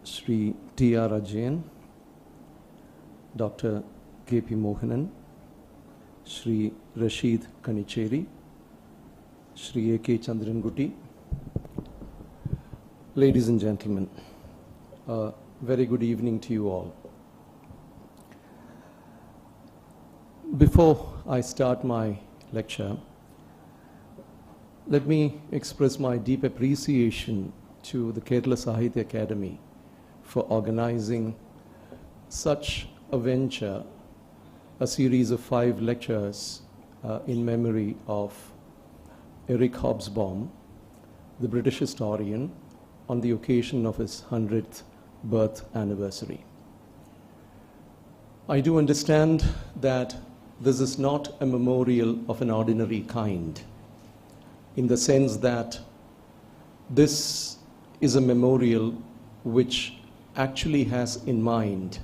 Sri T.R. Ajayan, Dr. K.P. Mohanan, Sri Rashid Kanicheri, Sri A.K. Chandranguti. Ladies and gentlemen, a very good evening to you all. Before I start my lecture, let me express my deep appreciation to the Kerala Sahithya Academy for organizing such a venture, a series of 5 lectures in memory of Eric Hobsbawm, the British historian, on the occasion of his 100th birth anniversary. I do understand that this is not a memorial of an ordinary kind, in the sense that this is a memorial which actually has in mind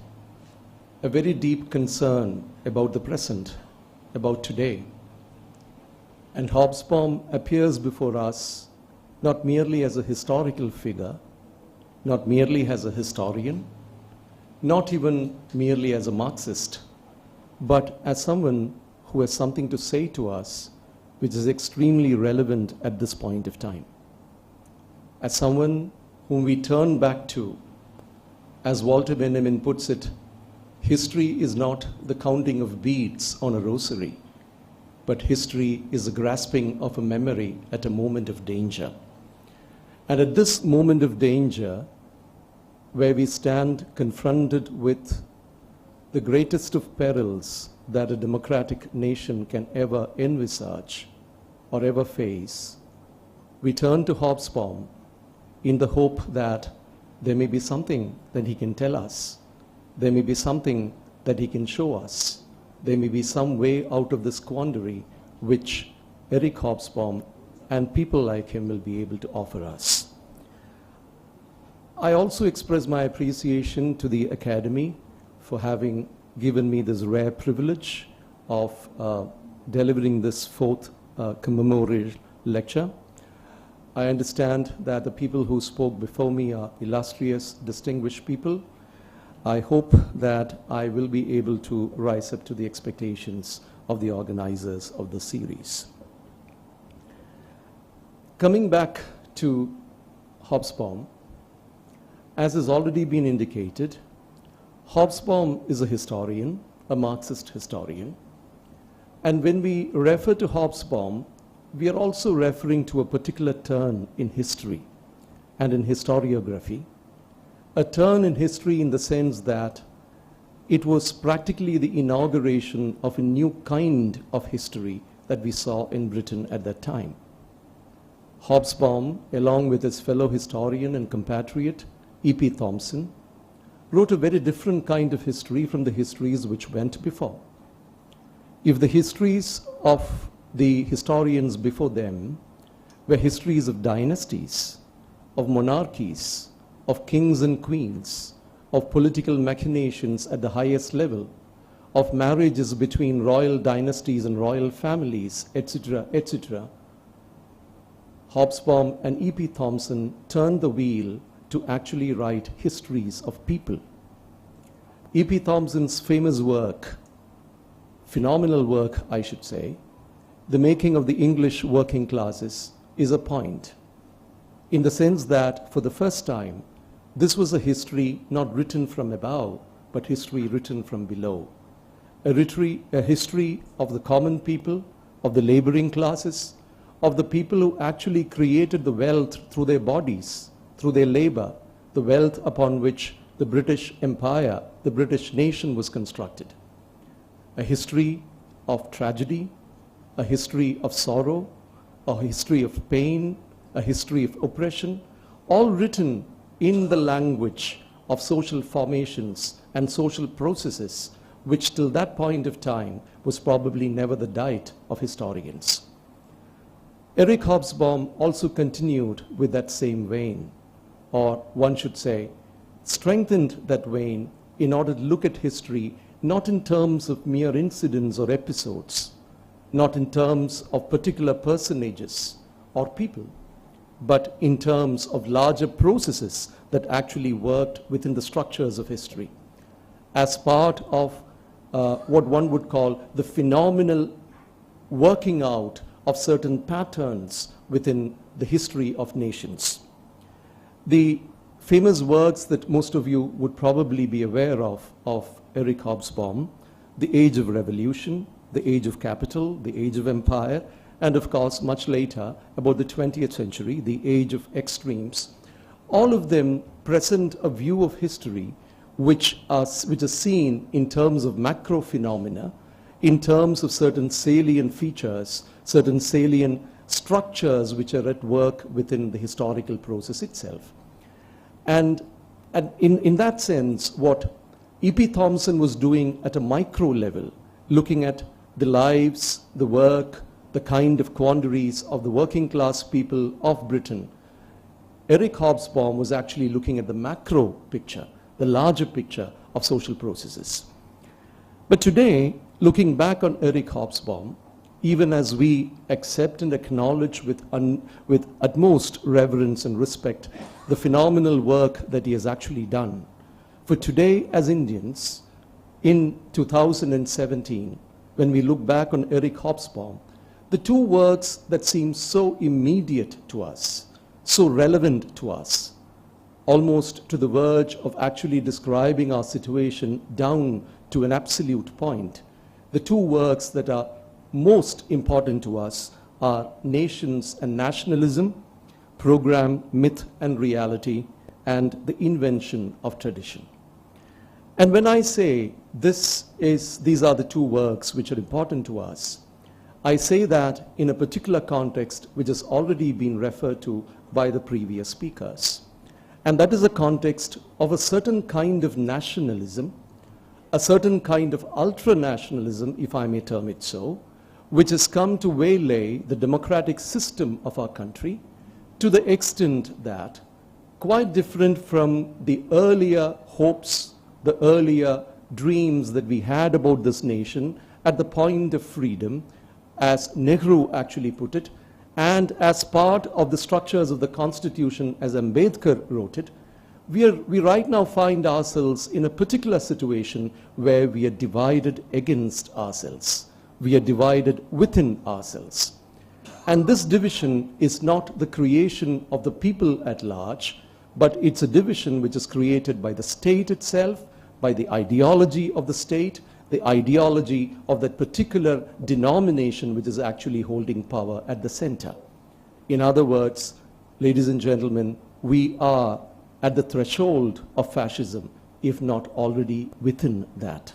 a very deep concern about the present, about today. And Hobsbawm appears before us not merely as a historical figure, not merely as a historian, not even merely as a Marxist, but as someone who has something to say to us which is extremely relevant at this point of time. As someone whom we turn back to, as Walter Benjamin puts it, history is not the counting of beads on a rosary, but history is the grasping of a memory at a moment of danger. And at this moment of danger, where we stand confronted with the greatest of perils that a democratic nation can ever envisage or ever face, we turn to Hobsbawm in the hope that there may be something that he can tell us. There may be something that he can show us. There may be some way out of this quandary which Eric Hobsbawm and people like him will be able to offer us. I also express my appreciation to the Academy for having given me this rare privilege of delivering this 4th commemorative lecture. I understand that the people who spoke before me are illustrious, distinguished people. I hope that I will be able to rise up to the expectations of the organizers of the series. Coming back to Hobsbawm, as has already been indicated, Hobsbawm is a historian, a Marxist historian. And when we refer to Hobsbawm, we are also referring to a particular turn in history and in historiography. A turn in history in the sense that it was practically the inauguration of a new kind of history that we saw in Britain at that time. Hobsbawm, along with his fellow historian and compatriot, E.P. Thompson, wrote a very different kind of history from the histories which went before. If the histories of the historians before them were histories of dynasties, of monarchies, of kings and queens, of political machinations at the highest level, of marriages between royal dynasties and royal families, etc., etc., Hobsbawm and E.P. Thompson turned the wheel to actually write histories of people. E.P. Thompson's famous work, phenomenal work, I should say, The Making of the English Working Classes, is a point, in the sense that for the first time, this was a history not written from above, but history written from below. A history of the common people, of the laboring classes, of the people who actually created the wealth through their bodies, through their labor, the wealth upon which the British Empire, the British nation was constructed. A history of tragedy, a history of sorrow, a history of pain, a history of oppression, all written in the language of social formations and social processes, which till that point of time was probably never the diet of historians. Eric Hobsbawm also continued with that same vein, or one should say, strengthened that vein in order to look at history not in terms of mere incidents or episodes, not in terms of particular personages or people, but in terms of larger processes that actually worked within the structures of history, as part of what one would call the phenomenal working out of certain patterns within the history of nations. The famous works that most of you would probably be aware of Eric Hobsbawm, The Age of Revolution, The Age of Capital, The Age of Empire, and of course, much later, about the 20th century, The Age of Extremes. All of them present a view of history which is seen in terms of macro phenomena, in terms of certain salient features, certain salient structures which are at work within the historical process itself. And in that sense, what E.P. Thompson was doing at a micro level, looking at the lives, the work, the kind of quandaries of the working class people of Britain, Eric Hobsbawm was actually looking at the macro picture, the larger picture of social processes. But today, looking back on Eric Hobsbawm, even as we accept and acknowledge with utmost reverence and respect the phenomenal work that he has actually done, for today as Indians, in 2017, when we look back on Eric Hobsbawm, the two words that seem so immediate to us, so relevant to us, almost to the verge of actually describing our situation down to an absolute point, the two works that are most important to us are nations and nationalism, program, myth and reality, and the invention of tradition. And when I say these are the two works which are important to us, I say that in a particular context which has already been referred to by the previous speakers. And that is a context of a certain kind of nationalism, a certain kind of ultra-nationalism, if I may term it so, which has come to waylay the democratic system of our country to the extent that, quite different from the earlier hopes, the earlier dreams that we had about this nation at the point of freedom, as Nehru actually put it, and as part of the structures of the Constitution as Ambedkar wrote it, we right now find ourselves in a particular situation where we are divided against ourselves. We are divided within ourselves. And this division is not the creation of the people at large, but it's a division which is created by the state itself, by the ideology of the state, the ideology of that particular denomination which is actually holding power at the center. In other words, ladies and gentlemen, we are at the threshold of fascism, if not already within that.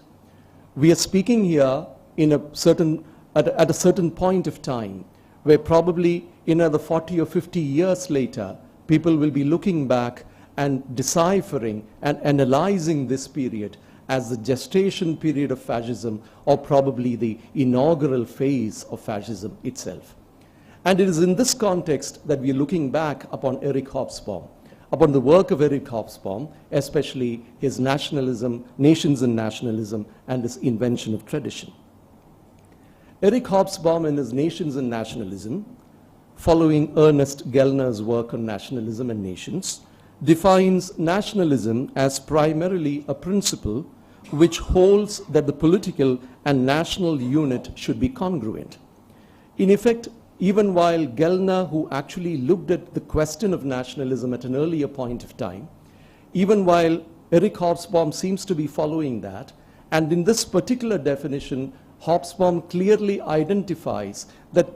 We are speaking here at a certain point of time where probably in another 40 or 50 years later, people will be looking back and deciphering and analyzing this period as the gestation period of fascism, or probably the inaugural phase of fascism itself. And it is in this context that we are looking back upon Eric Hobsbawm, upon the work of Eric Hobsbawm, especially his nationalism, nations and nationalism, and his invention of tradition. Eric Hobsbawm and his nations and nationalism, following Ernest Gellner's work on nationalism and nations, defines nationalism as primarily a principle which holds that the political and national unit should be congruent. In effect, even while Gellner, who actually looked at the question of nationalism at an earlier point of time, even while Eric Hobsbawm seems to be following that, and in this particular definition, Hobsbawm clearly identifies that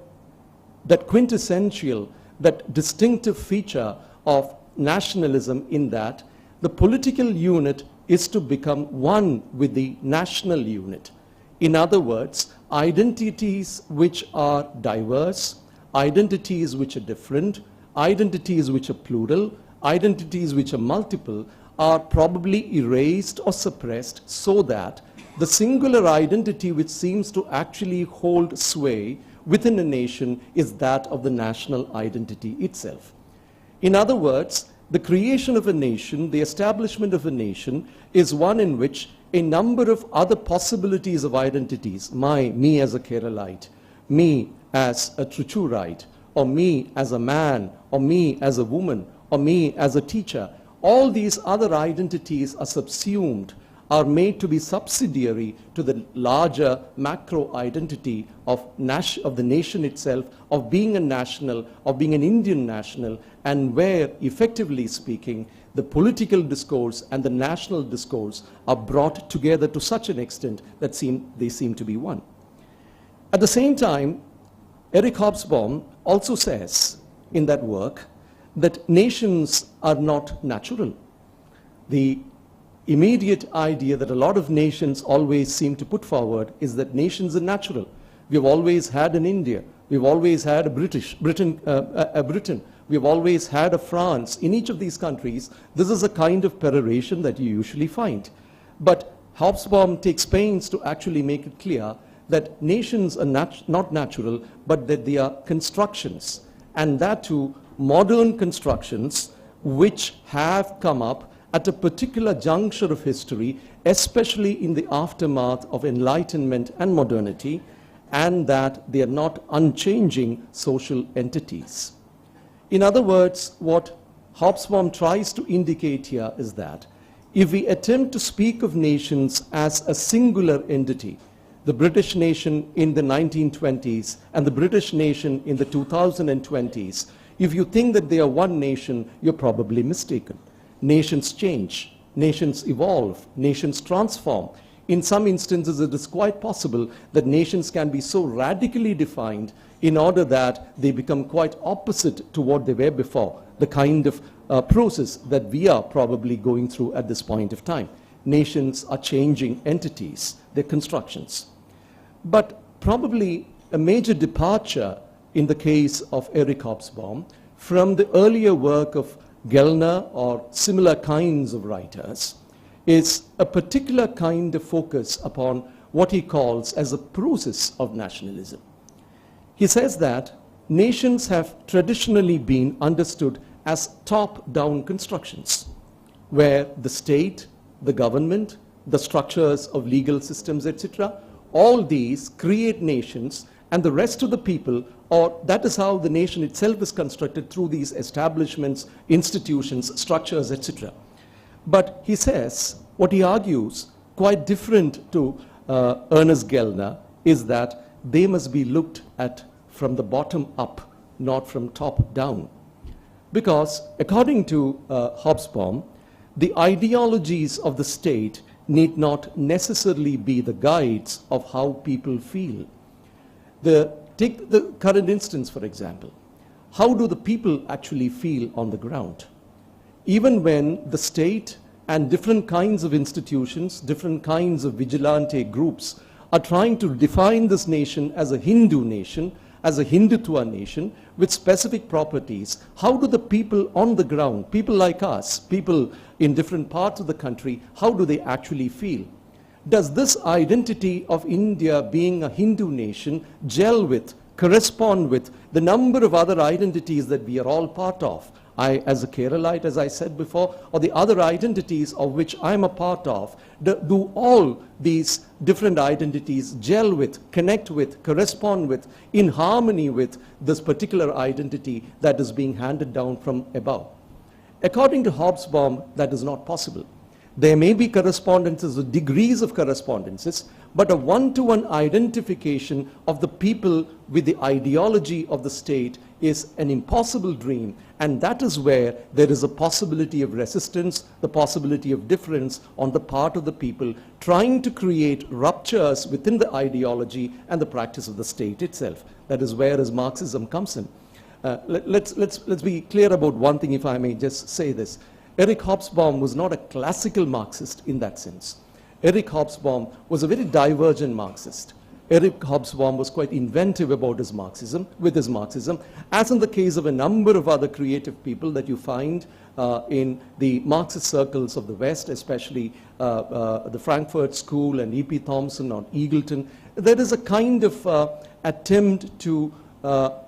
quintessential, that distinctive feature of nationalism in that the political unit is to become one with the national unit. In other words, identities which are diverse, identities which are different, identities which are plural, identities which are multiple are probably erased or suppressed so that the singular identity which seems to actually hold sway within a nation is that of the national identity itself. In other words, the creation of a nation, the establishment of a nation, is one in which a number of other possibilities of identities, me as a Keralite, me as a Trichurite, or me as a man, or me as a woman, or me as a teacher. All these other identities are subsumed, are made to be subsidiary to the larger macro identity of the nation itself, of being a national, of being an Indian national, and where, effectively speaking, the political discourse and the national discourse are brought together to such an extent that they seem to be one. At the same time, Eric Hobsbawm also says in that work that nations are not natural. The immediate idea that a lot of nations always seem to put forward is that nations are natural. We've always had an India. We've always had a Britain. We've always had a France. In each of these countries, this is a kind of peroration that you usually find. But Hobsbawm takes pains to actually make it clear that nations are not natural, but that they are constructions, and that too modern constructions which have come up at a particular juncture of history, especially in the aftermath of Enlightenment and modernity, and that they are not unchanging social entities. In other words, what Hobsbawm tries to indicate here is that if we attempt to speak of nations as a singular entity, the British nation in the 1920s and the British nation in the 2020s, if you think that they are one nation, you're probably mistaken. Nations change, nations evolve, nations transform. In some instances, it is quite possible that nations can be so radically defined in order that they become quite opposite to what they were before, the kind of process that we are probably going through at this point of time. Nations are changing entities, they're constructions. But probably a major departure in the case of Eric Hobsbawm from the earlier work of Gellner or similar kinds of writers is a particular kind of focus upon what he calls as a process of nationalism. He says that nations have traditionally been understood as top-down constructions, where the state, the government, the structures of legal systems, etc., all these create nations, and the rest of the people, or that is how the nation itself is constructed through these establishments, institutions, structures, etc. But he says, what he argues, quite different to Ernest Gellner, is that they must be looked at from the bottom up, not from top down. Because according to Hobsbawm, the ideologies of the state need not necessarily be the guides of how people feel. Take the current instance, for example. How do the people actually feel on the ground? Even when the state and different kinds of institutions, different kinds of vigilante groups are trying to define this nation as a Hindu nation, as a Hindutva nation with specific properties, how do the people on the ground, people like us, people in different parts of the country, how do they actually feel? Does this identity of India being a Hindu nation gel with, correspond with the number of other identities that we are all part of? I, as a Keralite, as I said before, or the other identities of which I'm a part of, do all these different identities gel with, connect with, correspond with, in harmony with this particular identity that is being handed down from above? According to Hobsbawm, that is not possible. There may be correspondences or degrees of correspondences, but a one-to-one identification of the people with the ideology of the state is an impossible dream, and that is where there is a possibility of resistance, the possibility of difference on the part of the people trying to create ruptures within the ideology and the practice of the state itself. That is where as Marxism comes in. Let's be clear about one thing, if I may just say this. Eric Hobsbawm was not a classical Marxist in that sense. Eric Hobsbawm was a very divergent Marxist. Eric Hobsbawm was quite inventive about his Marxism, as in the case of a number of other creative people that you find in the Marxist circles of the West, especially the Frankfurt School and E.P. Thompson or Eagleton. There is a kind of attempt to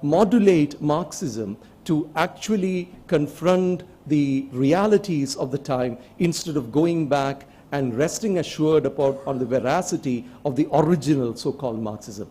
modulate Marxism to actually confront the realities of the time instead of going back and resting assured on the veracity of the original so-called Marxism.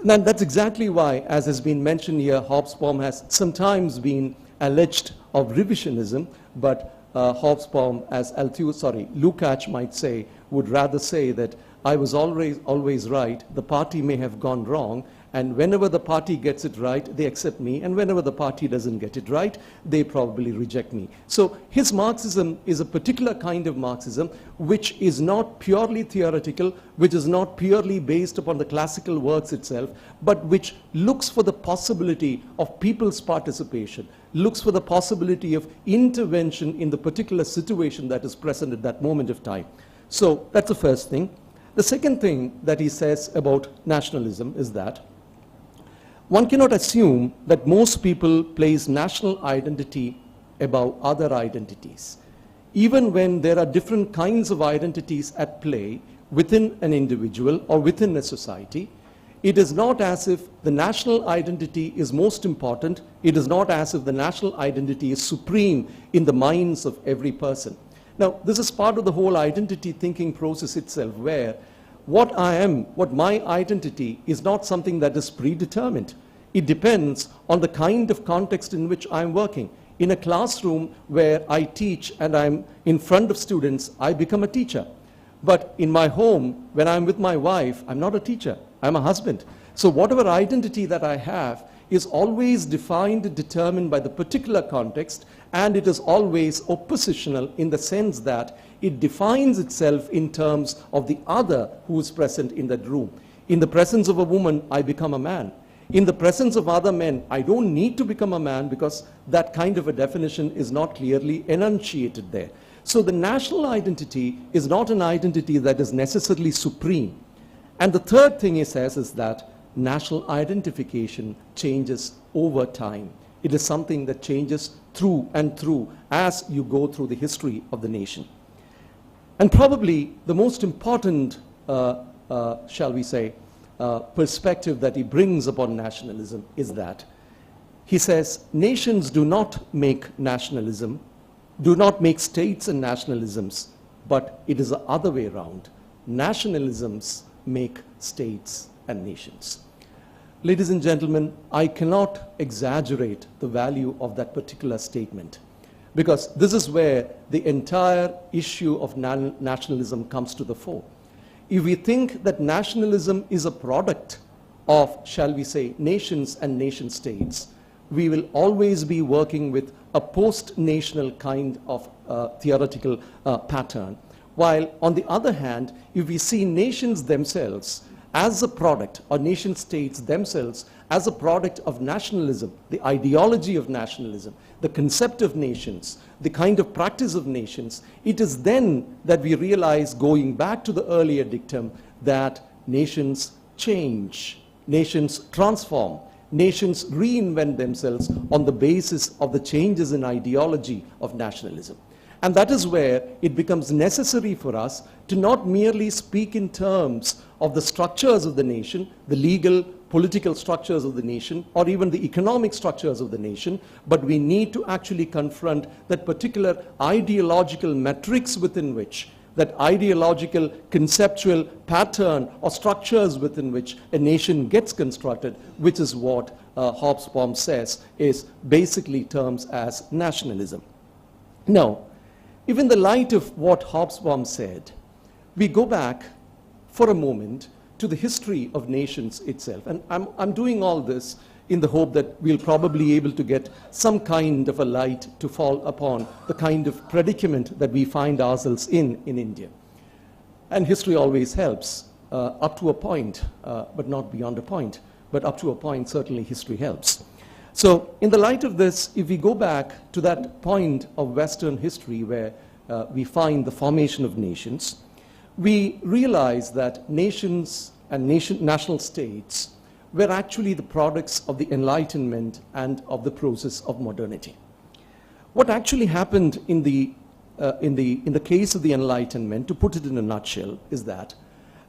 And that's exactly why, as has been mentioned here, Hobsbawm has sometimes been alleged of revisionism, but Hobsbawm, as Lukács might say, would rather say that I was always right, the party may have gone wrong, and whenever the party gets it right, they accept me, and whenever the party doesn't get it right, they probably reject me. So his Marxism is a particular kind of Marxism which is not purely theoretical, which is not purely based upon the classical works itself, but which looks for the possibility of people's participation, looks for the possibility of intervention in the particular situation that is present at that moment of time. So that's the first thing. The second thing that he says about nationalism is that one cannot assume that most people place national identity above other identities. Even when there are different kinds of identities at play within an individual or within a society, it is not as if the national identity is most important. It is not as if the national identity is supreme in the minds of every person. Now, this is part of the whole identity thinking process itself, where what I am, what my identity is not something that is predetermined. It depends on the kind of context in which I'm working. In a classroom where I teach and I'm in front of students, I become a teacher. But in my home, when I'm with my wife, I'm not a teacher, I'm a husband. So whatever identity that I have is always defined and determined by the particular context, and it is always oppositional in the sense that it defines itself in terms of the other who is present in that room. In the presence of a woman, I become a man. In the presence of other men, I don't need to become a man because that kind of a definition is not clearly enunciated there. So the national identity is not an identity that is necessarily supreme. And the third thing he says is that national identification changes over time. It is something that changes through and through as you go through the history of the nation. And probably the most important, shall we say, perspective that he brings upon nationalism is that he says nations do not make nationalism, do not make states and nationalisms, but it is the other way around. Nationalisms make states and nations. Ladies and gentlemen, I cannot exaggerate the value of that particular statement, because this is where the entire issue of nationalism comes to the fore. If we think that nationalism is a product of, shall we say, nations and nation states, we will always be working with a post-national kind of theoretical pattern. While on the other hand, if we see nations themselves as a product, or nation states themselves as a product of nationalism, the ideology of nationalism, the concept of nations, the kind of practice of nations, it is then that we realize, going back to the earlier dictum, that nations change, nations transform, nations reinvent themselves on the basis of the changes in ideology of nationalism. And that is where it becomes necessary for us to not merely speak in terms of the structures of the nation, the legal, political structures of the nation, or even the economic structures of the nation, but we need to actually confront that particular ideological matrix within which, that ideological conceptual pattern or structures within which a nation gets constructed, which is what Hobsbawm says is basically terms as nationalism. Now, if in the light of what Hobsbawm said, we go back for a moment to the history of nations itself. And I'm doing all this in the hope that we'll probably be able to get some kind of a light to fall upon the kind of predicament that we find ourselves in India. And history always helps, up to a point, but not beyond a point. But up to a point, certainly history helps. So in the light of this, if we go back to that point of Western history where we find the formation of nations, we realize that nations and national states were actually the products of the Enlightenment and of the process of modernity. What actually happened in the case of the Enlightenment, to put it in a nutshell, is that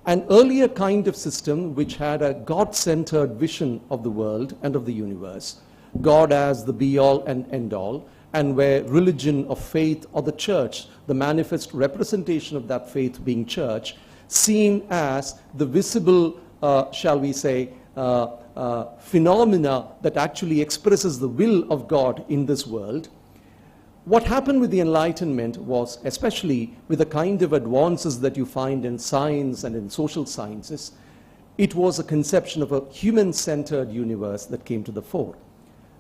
an earlier kind of system which had a God-centered vision of the world and of the universe, God as the be-all and end-all, and where religion or faith or the church, the manifest representation of that faith being church, seen as the visible, shall we say, phenomena that actually expresses the will of God in this world. What happened with the Enlightenment was, especially with the kind of advances that you find in science and in social sciences, it was a conception of a human-centered universe that came to the fore.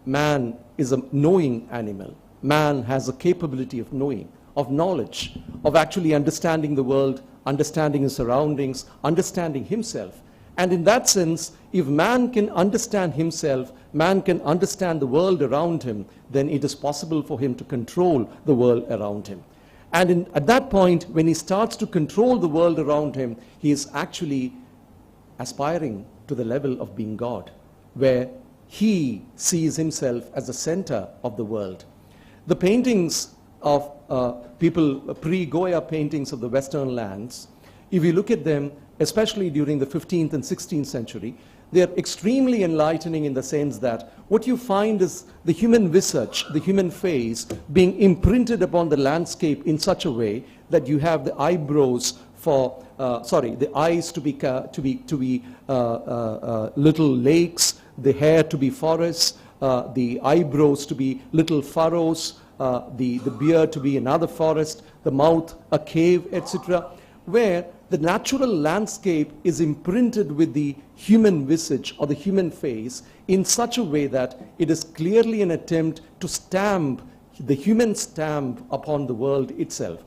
Man is a knowing animal. Man has a capability of knowing, of knowledge, of actually understanding the world, understanding his surroundings, understanding himself. And in that sense, if man can understand himself, man can understand the world around him, then it is possible for him to control the world around him. And at that point, when he starts to control the world around him, he is actually aspiring to the level of being God, where he sees himself as the center of the world. The paintings of people, pre-Goya paintings of the Western lands, if you look at them, especially during the 15th and 16th century, they are extremely enlightening in the sense that what you find is the human visage, the human face, being imprinted upon the landscape in such a way that you have the eyebrows for, the eyes to be little lakes, the hair to be forests, the eyebrows to be little furrows, the beard to be another forest, the mouth a cave, etc., where the natural landscape is imprinted with the human visage or the human face in such a way that it is clearly an attempt to stamp the human stamp upon the world itself.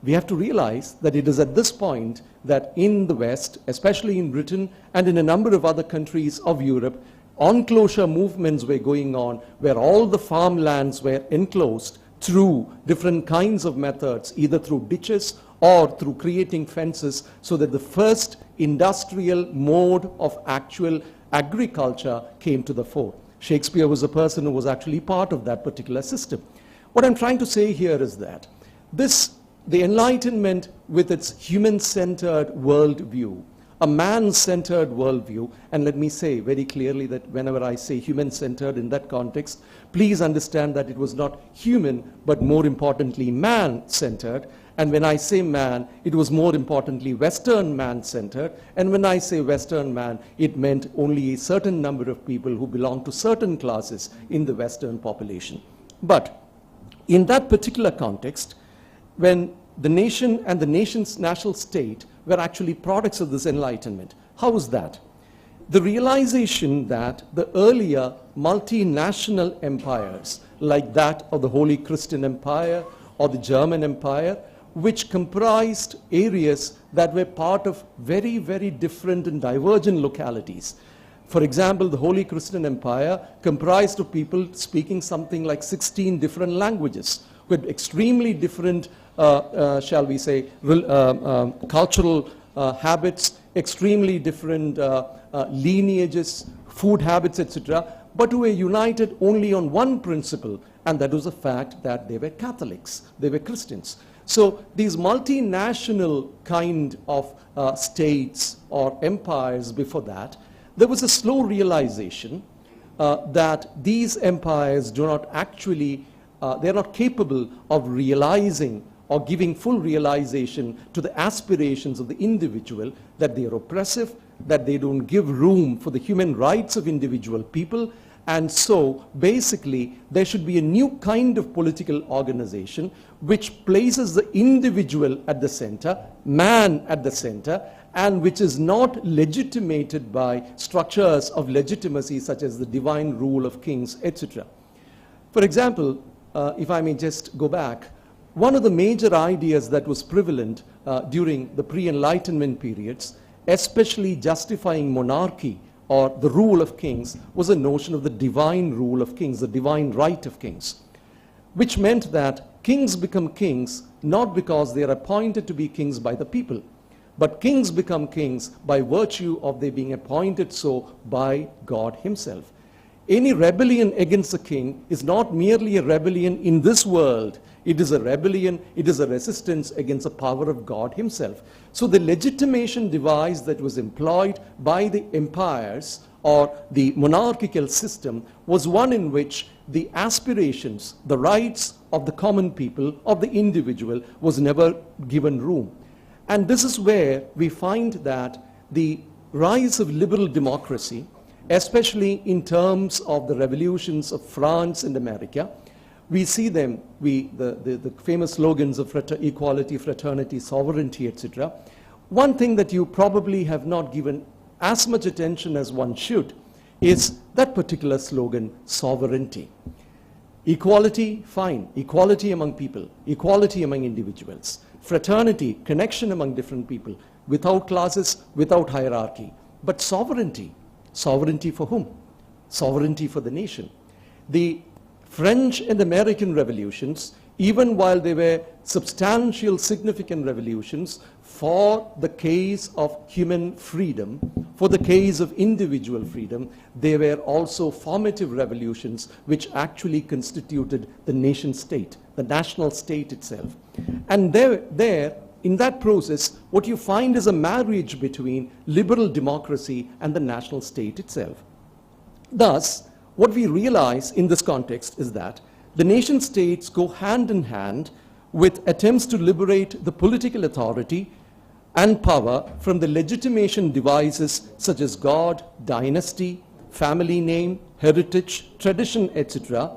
We have to realize that it is at this point that in the West, especially in Britain and in a number of other countries of Europe, enclosure movements were going on where all the farmlands were enclosed through different kinds of methods, either through ditches or through creating fences, so that the first industrial mode of actual agriculture came to the fore. Shakespeare was a person who was actually part of that particular system. What I'm trying to say here is that the Enlightenment, with its human-centered worldview, a man-centered worldview, and let me say very clearly that whenever I say human-centered in that context, please understand that it was not human, but more importantly man-centered. And when I say man, it was more importantly Western man-centered. And when I say Western man, it meant only a certain number of people who belong to certain classes in the Western population. But in that particular context, when the nation and the nation's national state were actually products of this Enlightenment, how was that? The realization that the earlier multinational empires, like that of the Holy Christian Empire or the German Empire, which comprised areas that were part of very, very different and divergent localities. For example, the Holy Christian Empire comprised of people speaking something like 16 different languages with extremely different, shall we say, cultural habits, extremely different lineages, food habits, etc., but who were united only on one principle, and that was the fact that they were Catholics, they were Christians. So these multinational kind of states or empires before that, there was a slow realization that these empires do not actually, they're not capable of realizing or giving full realization to the aspirations of the individual, that they are oppressive, that they don't give room for the human rights of individual people. And so basically there should be a new kind of political organization which places the individual at the center, man at the center, and which is not legitimated by structures of legitimacy such as the divine rule of kings, etc. For example, if I may just go back, one of the major ideas that was prevalent during the pre-Enlightenment periods, especially justifying monarchy or the rule of kings, was a notion of the divine rule of kings, the divine right of kings, which meant that kings become kings not because they are appointed to be kings by the people, but kings become kings by virtue of their being appointed so by God himself. Any rebellion against a king is not merely a rebellion in this world. It is a rebellion, it is a resistance against the power of God himself. So the legitimation device that was employed by the empires or the monarchical system was one in which the aspirations, the rights of the common people, of the individual, was never given room. And this is where we find that the rise of liberal democracy especially in terms of the revolutions of France and America. We see them, the famous slogans of equality, fraternity, sovereignty, etc. One thing that you probably have not given as much attention as one should is that particular slogan, sovereignty. Equality, fine. Equality among people, equality among individuals. Fraternity, connection among different people, without classes, without hierarchy. But sovereignty, sovereignty for whom? Sovereignty for the nation. The French and American revolutions, even while they were substantial, significant revolutions for the case of human freedom, for the case of individual freedom, they were also formative revolutions which actually constituted the nation state, the national state itself. And there, in that process, what you find is a marriage between liberal democracy and the national state itself. Thus, what we realize in this context is that the nation states go hand in hand with attempts to liberate the political authority and power from the legitimation devices such as God, dynasty, family name, heritage, tradition, etc.,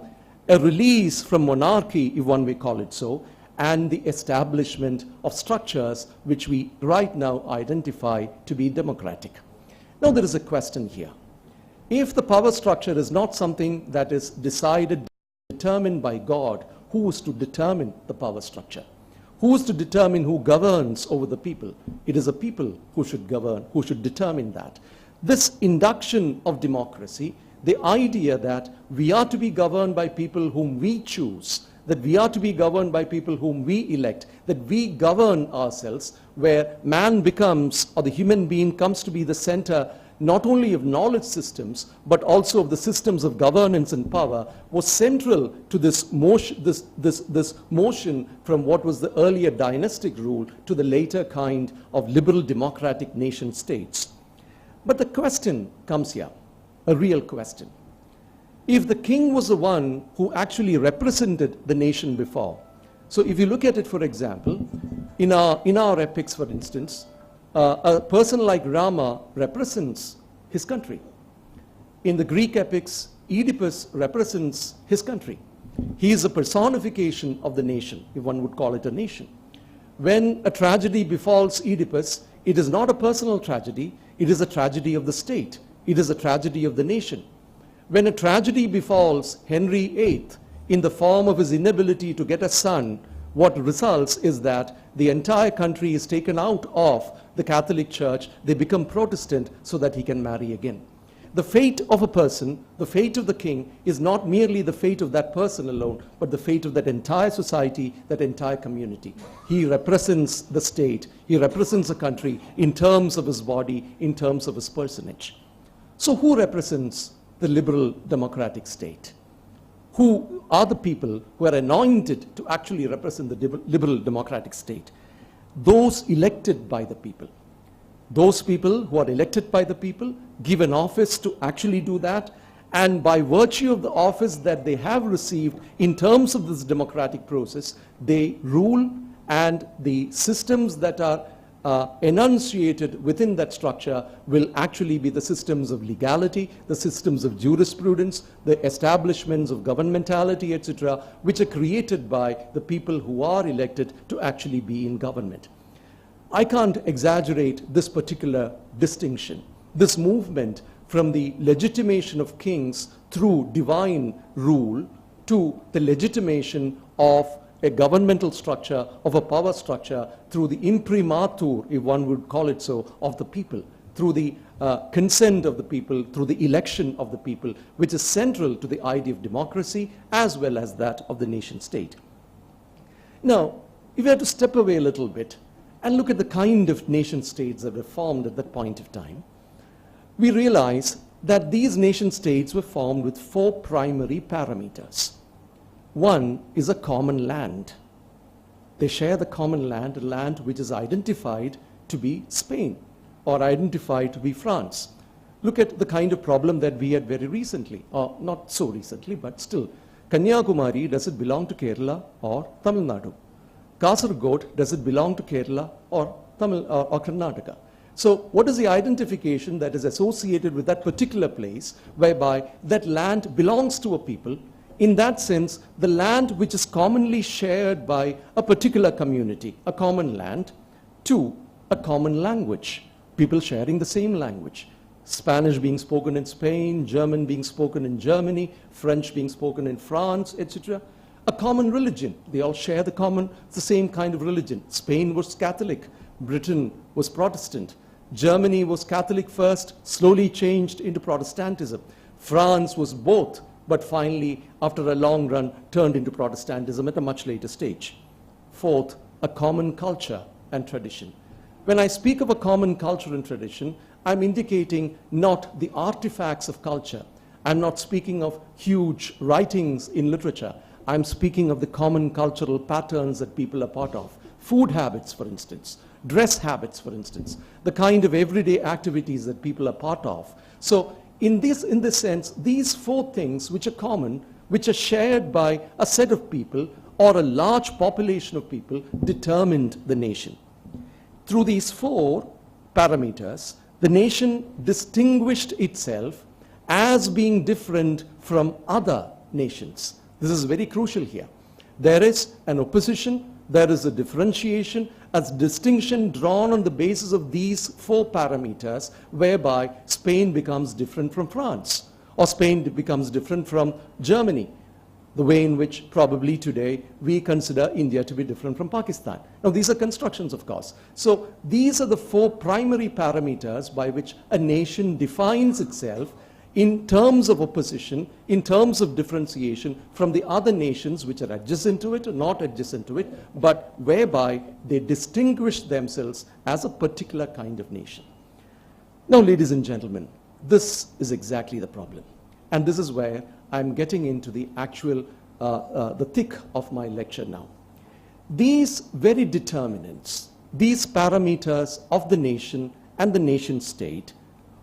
a release from monarchy, if one may call it so, and the establishment of structures which we right now identify to be democratic. Now there is a question here. If the power structure is not something that is decided, determined by God, who is to determine the power structure? Who is to determine who governs over the people? It is the people who should govern, who should determine that. This induction of democracy, the idea that we are to be governed by people whom we choose, that we are to be governed by people whom we elect, that we govern ourselves, where man becomes, or the human being comes to be the center not only of knowledge systems, but also of the systems of governance and power, was central to this motion, this motion from what was the earlier dynastic rule to the later kind of liberal democratic nation states. But the question comes here, a real question. If the king was the one who actually represented the nation before, so if you look at it, for example, in our epics, for instance, a person like Rama represents his country. In the Greek epics, Oedipus represents his country. He is a personification of the nation, if one would call it a nation. When a tragedy befalls Oedipus, it is not a personal tragedy, it is a tragedy of the state. It is a tragedy of the nation. When a tragedy befalls Henry VIII in the form of his inability to get a son, what results is that the entire country is taken out of the Catholic Church, they become Protestant so that he can marry again. The fate of a person, the fate of the king, is not merely the fate of that person alone, but the fate of that entire society, that entire community. He represents the state, he represents the country in terms of his body, in terms of his personage. So who represents the liberal democratic state? Who are the people who are anointed to actually represent the liberal democratic state? Those elected by the people. Those people who are elected by the people, given office to actually do that, and by virtue of the office that they have received in terms of this democratic process, they rule, and the systems that are enunciated within that structure will actually be the systems of legality, the systems of jurisprudence, the establishments of governmentality, etc., which are created by the people who are elected to actually be in government. I can't exaggerate this particular distinction, this movement from the legitimation of kings through divine rule to the legitimation of a governmental structure, of a power structure, through the imprimatur, if one would call it so, of the people, through the consent of the people, through the election of the people, which is central to the idea of democracy as well as that of the nation state. Now, if we have to step away a little bit and look at the kind of nation states that were formed at that point of time, we realize that these nation states were formed with four primary parameters. One is a common land. They share the common land, a land which is identified to be Spain or identified to be France. Look at the kind of problem that we had very recently, or not so recently, but still. Kanyakumari, does it belong to Kerala or Tamil Nadu? Kasaragod, does it belong to Kerala or Karnataka? So what is the identification that is associated with that particular place, whereby that land belongs to a people? In that sense, the land which is commonly shared by a particular community, a common land, to a common language, people sharing the same language. Spanish being spoken in Spain, German being spoken in Germany, French being spoken in France, etc. A common religion. They all share the same kind of religion. Spain was Catholic, Britain was Protestant. Germany was Catholic first, slowly changed into Protestantism. France was both, but finally, after a long run, turned into Protestantism at a much later stage. Fourth, a common culture and tradition. When I speak of a common culture and tradition, I'm indicating not the artifacts of culture. I'm not speaking of huge writings in literature. I'm speaking of the common cultural patterns that people are part of. Food habits, for instance. Dress habits, for instance. The kind of everyday activities that people are part of. So in this sense, these four things which are common, which are shared by a set of people or a large population of people, determined the nation. Through these four parameters, the nation distinguished itself as being different from other nations. This is very crucial here. There is an opposition, there is a differentiation, a distinction drawn on the basis of these four parameters, whereby Spain becomes different from France, or Spain becomes different from Germany, the way in which probably today we consider India to be different from Pakistan. Now, these are constructions, of course. So these are the four primary parameters by which a nation defines itself in terms of opposition, in terms of differentiation from the other nations which are adjacent to it or not adjacent to it, but whereby they distinguish themselves as a particular kind of nation. Now, ladies and gentlemen, this is exactly the problem. And this is where I'm getting into the actual, the thick of my lecture now. These very determinants, these parameters of the nation and the nation state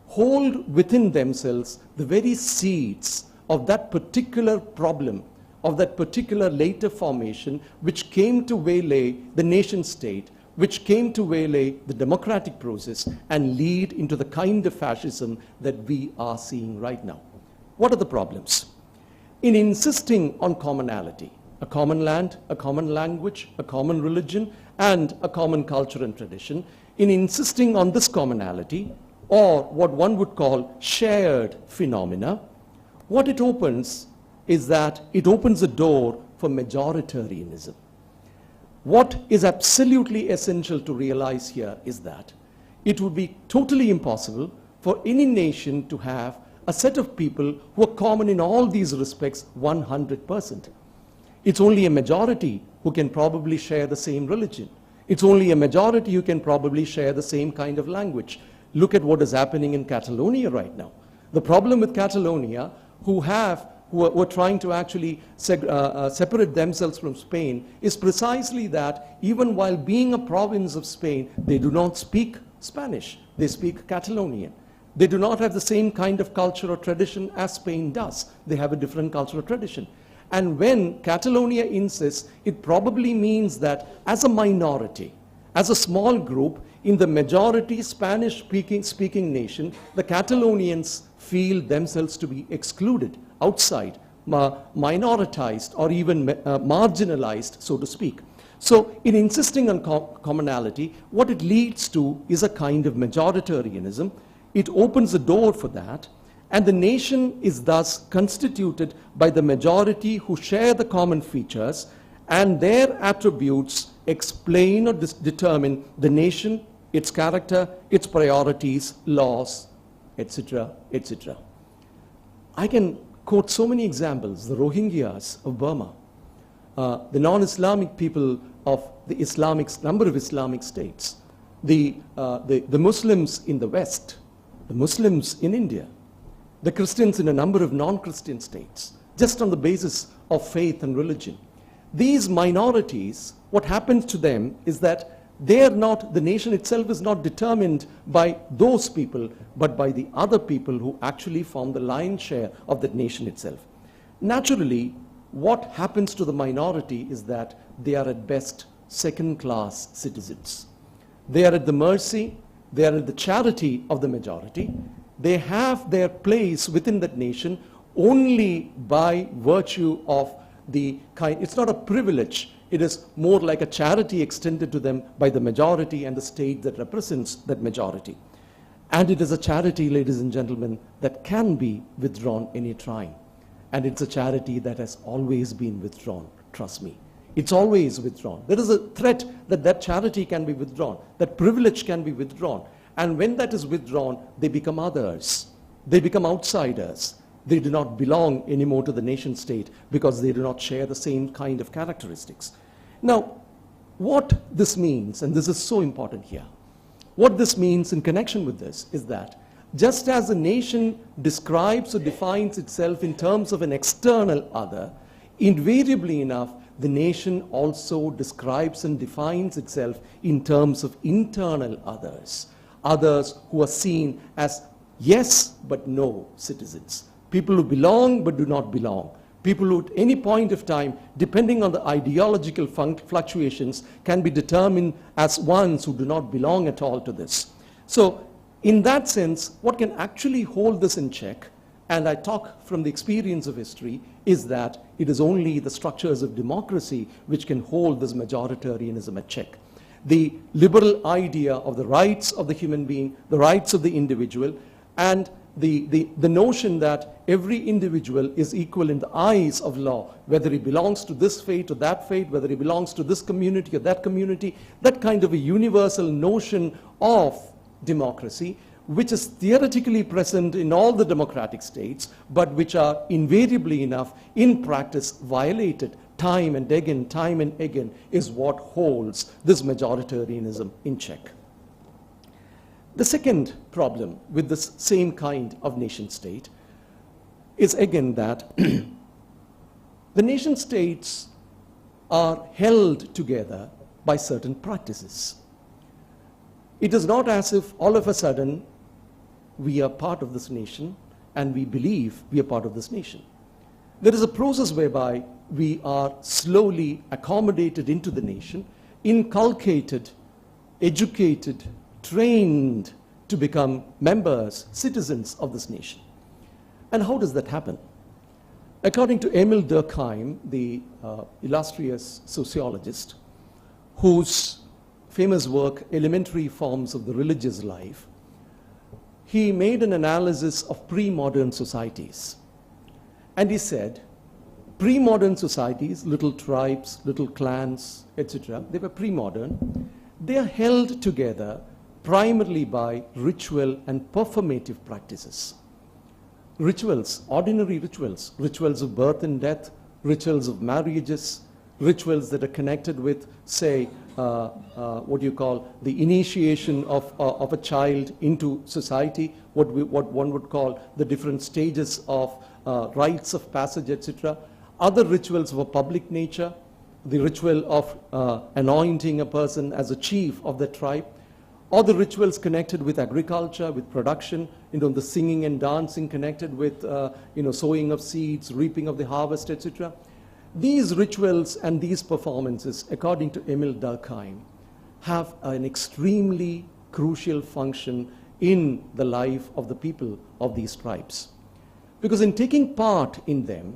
hold within themselves the very seeds of that particular problem, of that particular later formation which came to waylay the nation state, which came to waylay the democratic process and lead into the kind of fascism that we are seeing right now. What are the problems? In insisting on commonality, a common land, a common language, a common religion, and a common culture and tradition, in insisting on this commonality, or what one would call shared phenomena, what it opens is that it opens a door for majoritarianism. What is absolutely essential to realize here is that it would be totally impossible for any nation to have a set of people who are common in all these respects 100%. It's only a majority who can probably share the same religion. It's only a majority who can probably share the same kind of language. Look at what is happening in Catalonia right now. The problem with Catalonia, who are trying to actually separate themselves from Spain, is precisely that even while being a province of Spain, they do not speak Spanish. They speak Catalonian. They do not have the same kind of culture or tradition as Spain does. They have a different cultural tradition. And when Catalonia insists, it probably means that as a minority, as a small group, in the majority Spanish-speaking nation, the Catalonians feel themselves to be excluded, outside, minoritized, or even marginalized, so to speak. So in insisting on commonality, what it leads to is a kind of majoritarianism. It opens the door for that, and the nation is thus constituted by the majority who share the common features, and their attributes explain or determine the nation, its character, its priorities, laws, etc., etc. I can quote so many examples: the Rohingyas of Burma, the non-Islamic people of the number of Islamic states, the Muslims in the West, the Muslims in India, the Christians in a number of non-Christian states, just on the basis of faith and religion. These minorities, what happens to them is that the nation itself is not determined by those people, but by the other people who actually form the lion's share of that nation itself. Naturally, what happens to the minority is that they are at best second-class citizens. They are at the mercy, They are in the charity of the majority. They have their place within that nation only by virtue of the kind. It's not a privilege. It is more like a charity extended to them by the majority and the state that represents that majority. And it is a charity, ladies and gentlemen, that can be withdrawn any time. And it's a charity that has always been withdrawn, trust me. It's always withdrawn. There is a threat that that charity can be withdrawn, that privilege can be withdrawn. And when that is withdrawn, they become others. They become outsiders. They do not belong anymore to the nation state because they do not share the same kind of characteristics. Now, what this means, and this is so important here, what this means in connection with this is that just as a nation describes or defines itself in terms of an external other, invariably enough, the nation also describes and defines itself in terms of internal others, others who are seen as yes but no citizens, people who belong but do not belong, people who at any point of time, depending on the ideological fluctuations, can be determined as ones who do not belong at all to this. So in that sense, what can actually hold this in check, and I talk from the experience of history, is that it is only the structures of democracy which can hold this majoritarianism at check. The liberal idea of the rights of the human being, the rights of the individual, and the notion that every individual is equal in the eyes of law, whether he belongs to this faith or that faith, whether he belongs to this community or that community, that kind of a universal notion of democracy, which is theoretically present in all the democratic states, but which are invariably enough in practice violated time and again, is what holds this majoritarianism in check. The second problem with this same kind of nation state is again that the nation states are held together by certain practices. It is not as if all of a sudden we are part of this nation and we believe we are part of this nation. There is a process whereby we are slowly accommodated into the nation, inculcated, educated, trained to become members, citizens of this nation. And how does that happen? According to Emil Durkheim, the illustrious sociologist, whose famous work, Elementary Forms of the Religious Life, he made an analysis of pre-modern societies. And he said, pre-modern societies, little tribes, little clans, etc., they were pre-modern. They are held together primarily by ritual and performative practices. Rituals, ordinary rituals, rituals of birth and death, rituals of marriages, rituals that are connected with, say, what you call the initiation of a child into society, what one would call the different stages of rites of passage, etc. Other rituals of a public nature, the ritual of anointing a person as a chief of the tribe, or the rituals connected with agriculture, with production, the singing and dancing connected with sowing of seeds, reaping of the harvest, etc. These rituals and these performances, according to Emil Durkheim, have an extremely crucial function in the life of the people of these tribes. Because in taking part in them,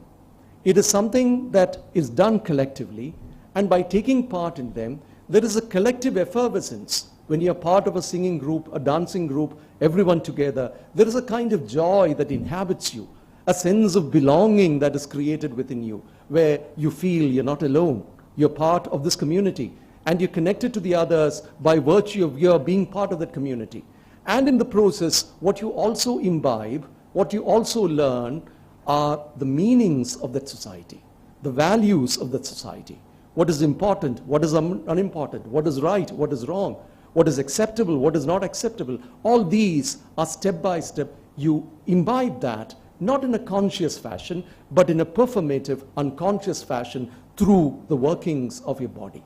it is something that is done collectively, and by taking part in them, there is a collective effervescence. When you're part of a singing group, a dancing group, everyone together, there is a kind of joy that inhabits you, a sense of belonging that is created within you, where you feel you're not alone, you're part of this community, and you're connected to the others by virtue of your being part of that community. And in the process, what you also imbibe, what you also learn are the meanings of that society, the values of that society. What is important, what is unimportant, what is right, what is wrong, what is acceptable, what is not acceptable. All these are step by step. You imbibe that, not in a conscious fashion, but in a performative, unconscious fashion through the workings of your body.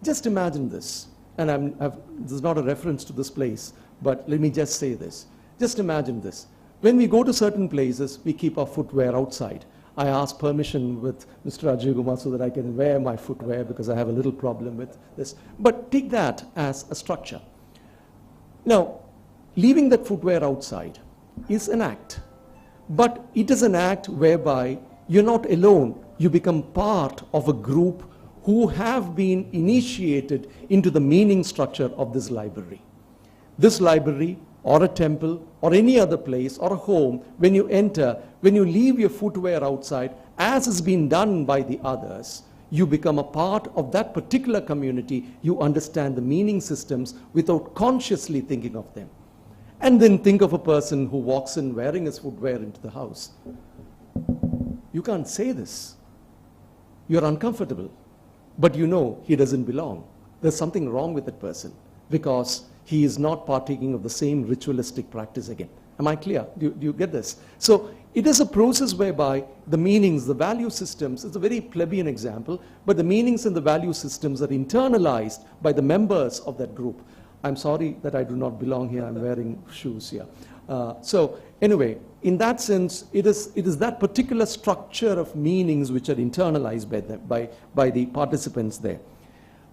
Just imagine this, and this is not a reference to this place, but let me just say this. Just imagine this. When we go to certain places, we keep our footwear outside. I ask permission with Mr. Ajay Kumar so that I can wear my footwear because I have a little problem with this. But take that as a structure. Now, leaving that footwear outside is an act, but it is an act whereby you're not alone. You become part of a group who have been initiated into the meaning structure of this library. This library, or a temple, or any other place, or a home, when you enter, when you leave your footwear outside, as has been done by the others, you become a part of that particular community. You understand the meaning systems without consciously thinking of them. And then think of a person who walks in wearing his footwear into the house. You can't say this. You're uncomfortable. But you know he doesn't belong. There's something wrong with that person because he is not partaking of the same ritualistic practice again. Am I clear? Do you get this? So it is a process whereby the meanings, the value systems, it's a very plebeian example, but the meanings and the value systems are internalized by the members of that group. I'm sorry that I do not belong here. I'm wearing shoes here. So anyway, in that sense, it is that particular structure of meanings which are internalized by, them, by the participants there.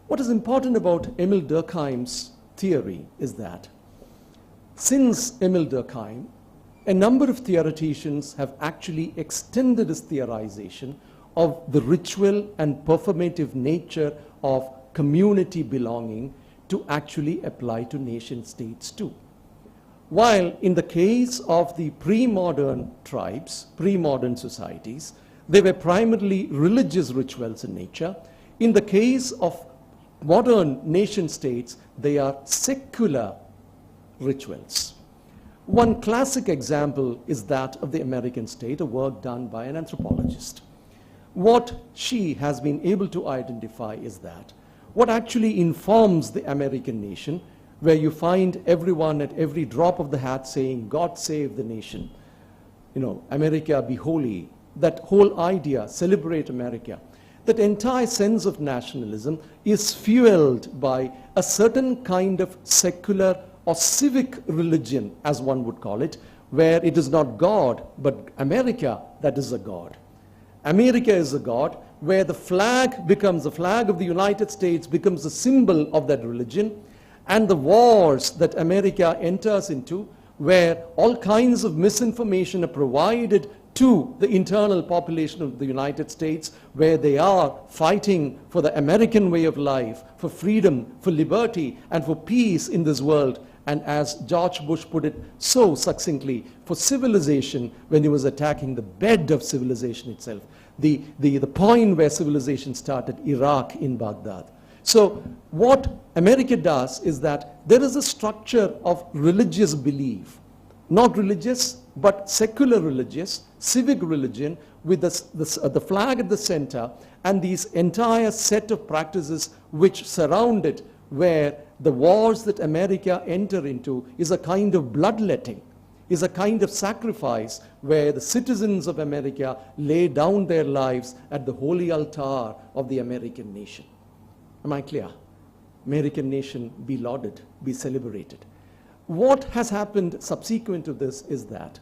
What is important about Emil Durkheim's theory is that since Emil Durkheim, a number of theoreticians have actually extended his theorization of the ritual and performative nature of community belonging to actually apply to nation states too. While in the case of the pre-modern tribes, pre-modern societies, they were primarily religious rituals in nature. In the case of modern nation states, they are secular rituals. One classic example is that of the American state, a work done by an anthropologist. What she has been able to identify is that what actually informs the American nation, where you find everyone at every drop of the hat saying, God save the nation, you know, America be holy, that whole idea, celebrate America, that entire sense of nationalism is fueled by a certain kind of secular or civic religion, as one would call it, where it is not God, but America that is a God. America is a God, where the flag becomes, the flag of the United States becomes the symbol of that religion, and the wars that America enters into, where all kinds of misinformation are provided to the internal population of the United States, where they are fighting for the American way of life, for freedom, for liberty, and for peace in this world. And as George Bush put it so succinctly, for civilization, when he was attacking the bed of civilization itself, the point where civilization started, Iraq in Baghdad. So what America does is that there is a structure of religious belief, not religious, but secular religious, civic religion, with the flag at the center, and these entire set of practices which surround it, where the wars that America enter into is a kind of bloodletting, is a kind of sacrifice where the citizens of America lay down their lives at the holy altar of the American nation. Am I clear? American nation be lauded, be celebrated. What has happened subsequent to this is that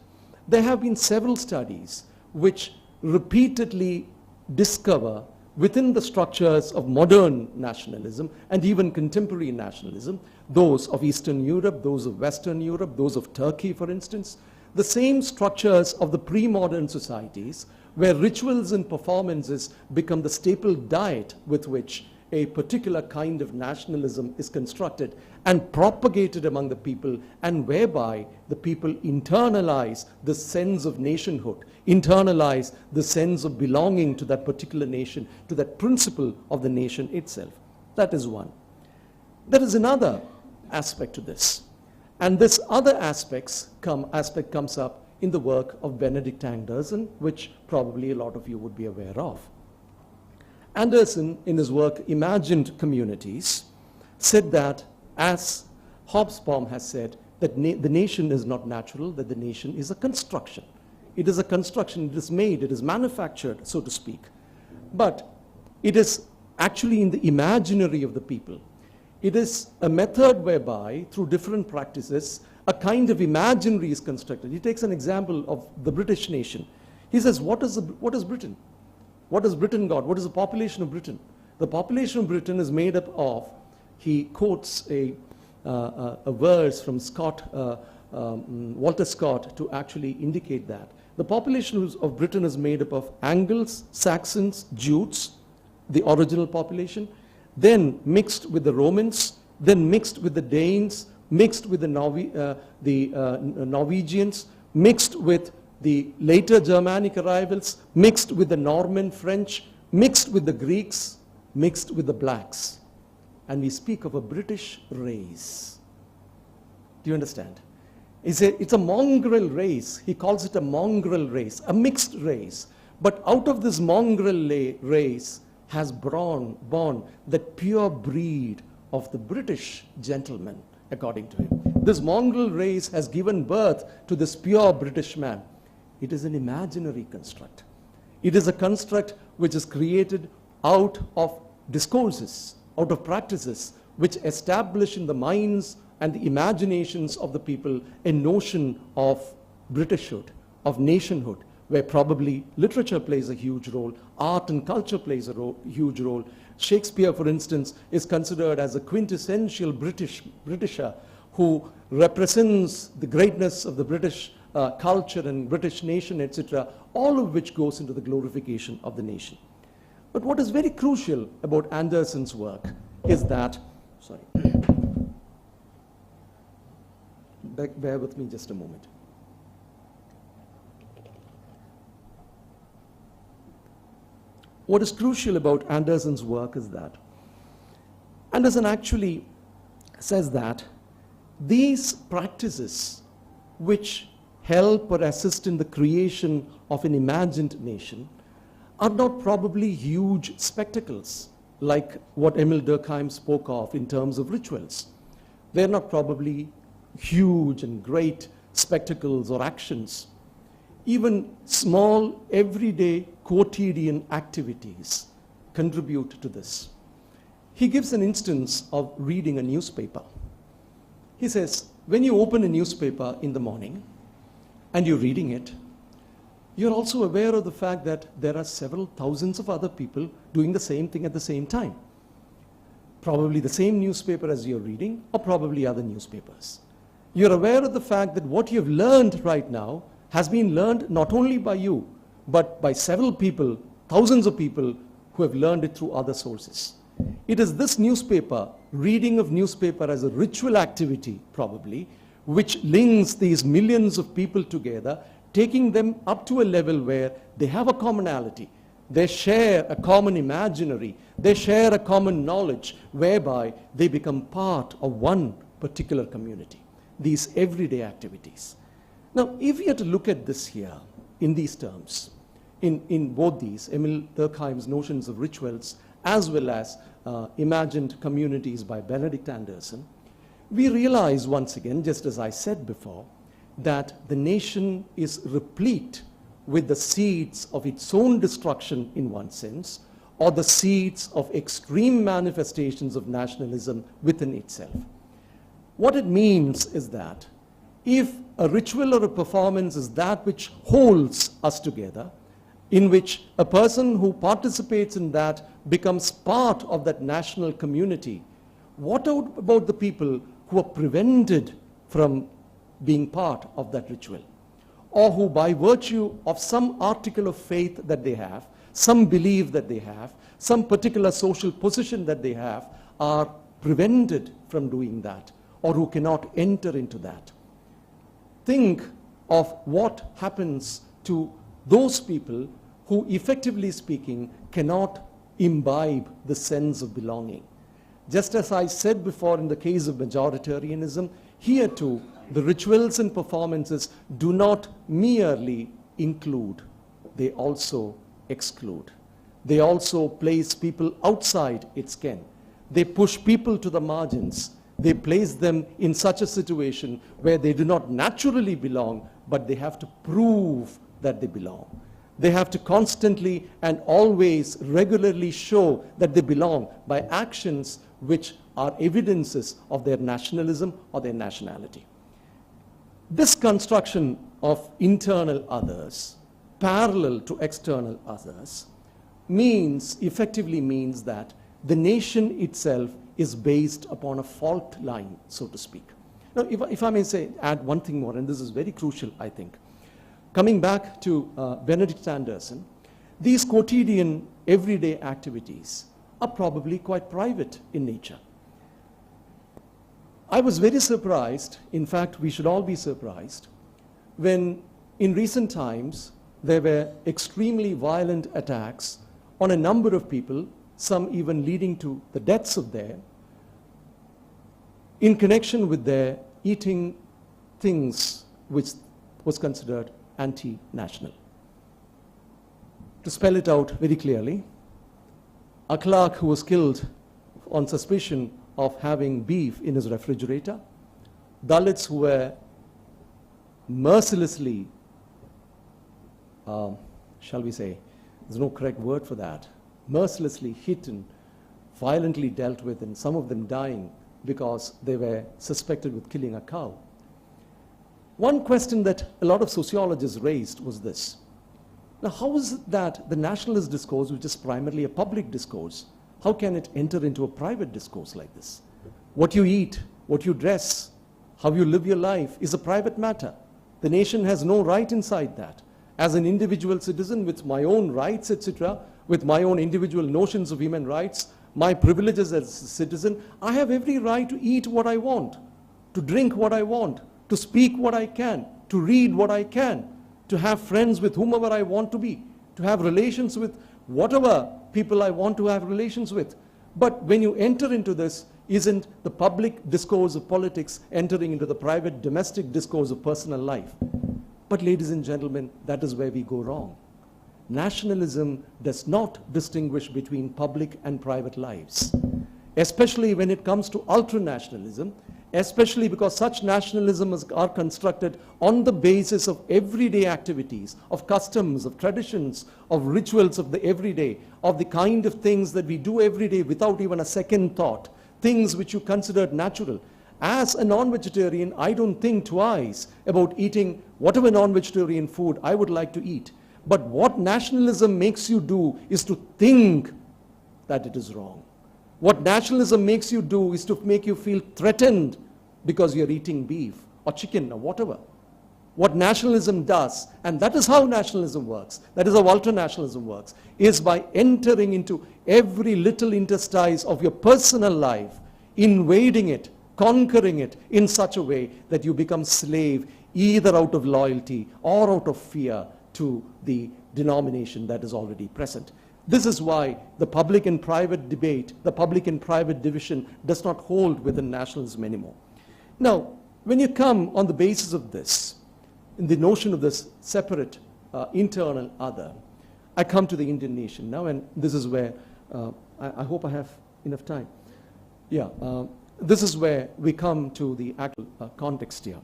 there have been several studies which repeatedly discover within the structures of modern nationalism and even contemporary nationalism, those of Eastern Europe, those of Western Europe, those of Turkey, for instance, the same structures of the pre-modern societies where rituals and performances become the staple diet with which a particular kind of nationalism is constructed and propagated among the people, and whereby the people internalize the sense of nationhood, internalize the sense of belonging to that particular nation, to that principle of the nation itself. That is one. There is another aspect to this, and this other aspect comes up in the work of Benedict Anderson, which probably a lot of you would be aware of. Anderson, in his work Imagined Communities, said that, as Hobsbawm has said, that the nation is not natural, that the nation is a construction. It is a construction, it is made, it is manufactured, so to speak. But it is actually in the imaginary of the people. It is a method whereby, through different practices, a kind of imaginary is constructed. He takes an example of the British nation. He says, what is Britain? What has Britain got? What is the population of Britain? The population of Britain is made up of, he quotes a a verse from Walter Scott to actually indicate that. The population of Britain is made up of Angles, Saxons, Jutes, the original population, then mixed with the Romans, then mixed with the Danes, mixed with the Norwegians, mixed with the later Germanic arrivals, mixed with the Norman French, mixed with the Greeks, mixed with the blacks. And we speak of a British race. Do you understand? It's a mongrel race. He calls it a mongrel race, a mixed race. But out of this mongrel race has born that pure breed of the British gentleman, according to him. This mongrel race has given birth to this pure British man. It is an imaginary construct. It is a construct which is created out of discourses, out of practices, which establish in the minds and the imaginations of the people a notion of Britishhood, of nationhood, where probably literature plays a huge role, art and culture plays a huge role. Shakespeare, for instance, is considered as a quintessential Britisher who represents the greatness of the British culture and British nation, etc., all of which goes into the glorification of the nation. But what is very crucial about Anderson's work is that, bear with me just a moment. What is crucial about Anderson's work is that Anderson actually says that these practices which help or assist in the creation of an imagined nation are not probably huge spectacles like what Emile Durkheim spoke of in terms of rituals. They're not probably huge and great spectacles or actions. Even small, everyday, quotidian activities contribute to this. He gives an instance of reading a newspaper. He says, when you open a newspaper in the morning and you're reading it, you're also aware of the fact that there are several thousands of other people doing the same thing at the same time. Probably the same newspaper as you're reading, or probably other newspapers. You're aware of the fact that what you've learned right now has been learned not only by you, but by several people, thousands of people who have learned it through other sources. It is this newspaper, reading of newspaper as a ritual activity probably, which links these millions of people together, taking them up to a level where they have a commonality. They share a common imaginary. They share a common knowledge, whereby they become part of one particular community. These everyday activities. Now, if we are to look at this here in these terms, in both these, Emile Durkheim's notions of rituals as well as imagined communities by Benedict Anderson, we realize once again, just as I said before, that the nation is replete with the seeds of its own destruction in one sense, or the seeds of extreme manifestations of nationalism within itself. What it means is that if a ritual or a performance is that which holds us together, in which a person who participates in that becomes part of that national community, what about the people who are prevented from being part of that ritual, or who by virtue of some article of faith that they have, some belief that they have, some particular social position that they have, are prevented from doing that, or who cannot enter into that? Think of what happens to those people who, effectively speaking, cannot imbibe the sense of belonging. Just as I said before in the case of majoritarianism, here too, the rituals and performances do not merely include, they also exclude. They also place people outside its ken. They push people to the margins. They place them in such a situation where they do not naturally belong, but they have to prove that they belong. They have to constantly and always regularly show that they belong by actions which are evidences of their nationalism or their nationality. This construction of internal others, parallel to external others, effectively means that the nation itself is based upon a fault line, so to speak. Now, if I may say, add one thing more, and this is very crucial, I think. Coming back to Benedict Anderson, these quotidian, everyday activities are probably quite private in nature. I was very surprised, in fact, we should all be surprised, when in recent times there were extremely violent attacks on a number of people, some even leading to the deaths of them, in connection with their eating things which was considered anti-national. To spell it out very clearly, a clerk who was killed on suspicion of having beef in his refrigerator, Dalits who were mercilessly, shall we say, there's no correct word for that, mercilessly hit and violently dealt with, and some of them dying because they were suspected with killing a cow. One question that a lot of sociologists raised was this. Now, how is it that the nationalist discourse, which is primarily a public discourse, how can it enter into a private discourse like this? What you eat, what you dress, how you live your life is a private matter. The nation has no right inside that. As an individual citizen with my own rights, etc., with my own individual notions of human rights, my privileges as a citizen, I have every right to eat what I want, to drink what I want, to speak what I can, to read what I can, to have friends with whomever I want to be, to have relations with whatever people I want to have relations with. But when you enter into this, isn't the public discourse of politics entering into the private domestic discourse of personal life? But ladies and gentlemen, that is where we go wrong. Nationalism does not distinguish between public and private lives, especially when it comes to ultranationalism, especially because such nationalisms are constructed on the basis of everyday activities, of customs, of traditions, of rituals of the everyday, of the kind of things that we do every day without even a second thought, things which you considered natural. As a non-vegetarian, I don't think twice about eating whatever non-vegetarian food I would like to eat. But what nationalism makes you do is to think that it is wrong. What nationalism makes you do is to make you feel threatened because you're eating beef or chicken or whatever. What nationalism does, and that is how nationalism works, that is how ultranationalism works, is by entering into every little interstice of your personal life, invading it, conquering it in such a way that you become slave either out of loyalty or out of fear to the denomination that is already present. This is why the public and private debate, the public and private division does not hold within nationalism anymore. Now, when you come on the basis of this, in the notion of this separate internal other, I come to the Indian nation now, and this is where, I hope I have enough time. Yeah, this is where we come to the actual context here.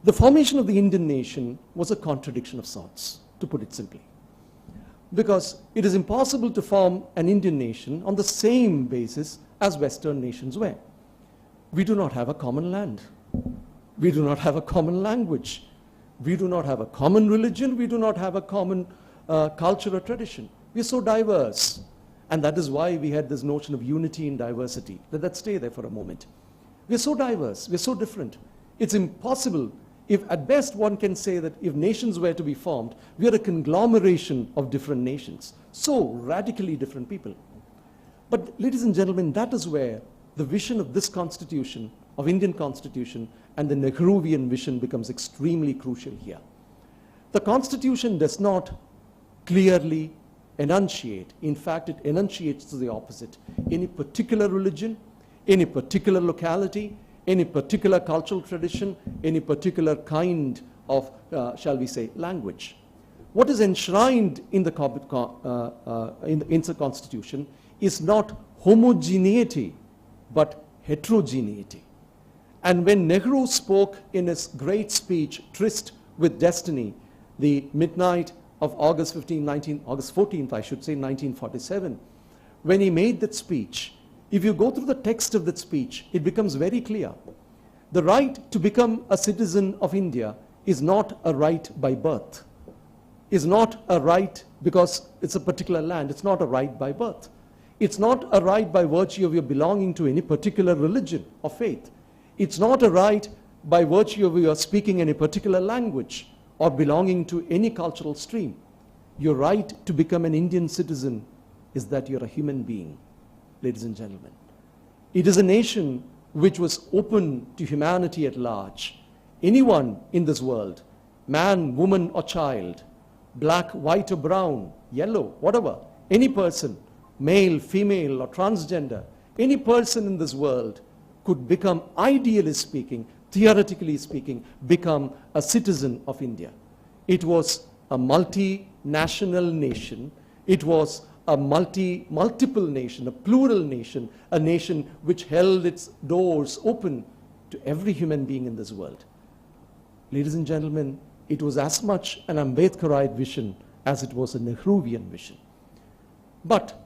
The formation of the Indian nation was a contradiction of sorts, to put it simply. Because it is impossible to form an Indian nation on the same basis as Western nations were. We do not have a common land. We do not have a common language. We do not have a common religion. We do not have a common culture or tradition. We are so diverse. And that is why we had this notion of unity in diversity. Let that stay there for a moment. We are so diverse. We are so different. It's impossible. If at best one can say that if nations were to be formed, we are a conglomeration of different nations, so radically different people. But ladies and gentlemen, that is where the vision of this constitution, of Indian constitution, and the Nehruvian vision becomes extremely crucial here. The constitution does not clearly enunciate, in fact it enunciates to the opposite, any particular religion, any particular locality, any particular cultural tradition, any particular kind of, shall we say, language. What is enshrined in the Constitution is not homogeneity, but heterogeneity. And when Nehru spoke in his great speech, Tryst with Destiny, the midnight of August 14th, I should say, 1947, when he made that speech, if you go through the text of that speech, it becomes very clear. The right to become a citizen of India is not a right by birth, is not a right because it's a particular land. It's not a right by birth. It's not a right by virtue of your belonging to any particular religion or faith. It's not a right by virtue of your speaking any particular language or belonging to any cultural stream. Your right to become an Indian citizen is that you're a human being, ladies and gentlemen. It is a nation which was open to humanity at large. Anyone in this world, man, woman, or child, black, white, or brown, yellow, whatever, any person, male, female, or transgender, any person in this world could become, ideally speaking, theoretically speaking, become a citizen of India. It was a multinational nation. It was a multiple nation, a plural nation, a nation which held its doors open to every human being in this world. Ladies and gentlemen, it was as much an Ambedkarite vision as it was a Nehruvian vision. But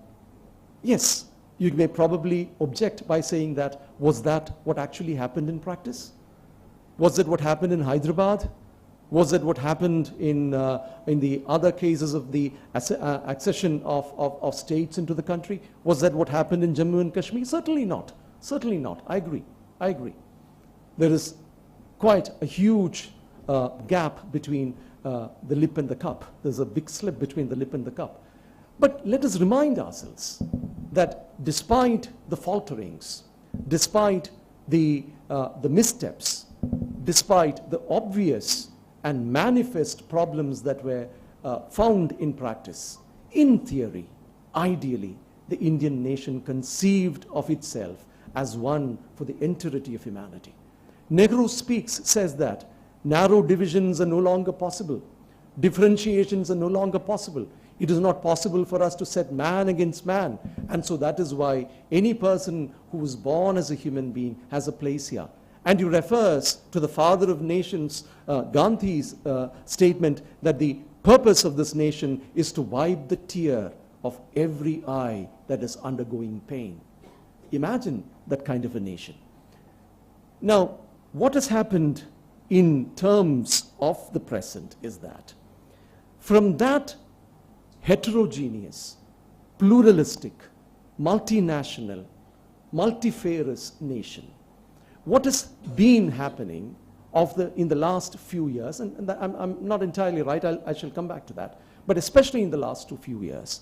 yes, you may probably object by saying that, was that what actually happened in practice? Was that what happened in Hyderabad? Was that what happened in the other cases of the accession of states into the country? Was that what happened in Jammu and Kashmir? Certainly not. Certainly not. I agree. I agree. There is quite a huge gap between the lip and the cup. There's a big slip between the lip and the cup. But let us remind ourselves that despite the falterings, despite the missteps, despite the obvious and manifest problems that were found in practice, in theory, ideally, the Indian nation conceived of itself as one for the entirety of humanity. Nehru says that narrow divisions are no longer possible. Differentiations are no longer possible. It is not possible for us to set man against man. And so that is why any person who was born as a human being has a place here. And he refers to the father of nations, Gandhi's statement that the purpose of this nation is to wipe the tear of every eye that is undergoing pain. Imagine that kind of a nation. Now, what has happened in terms of the present is that from that heterogeneous, pluralistic, multinational, multifarious nation, what has been happening in the last few years, and I'm not entirely right, I shall come back to that, but especially in the last few years,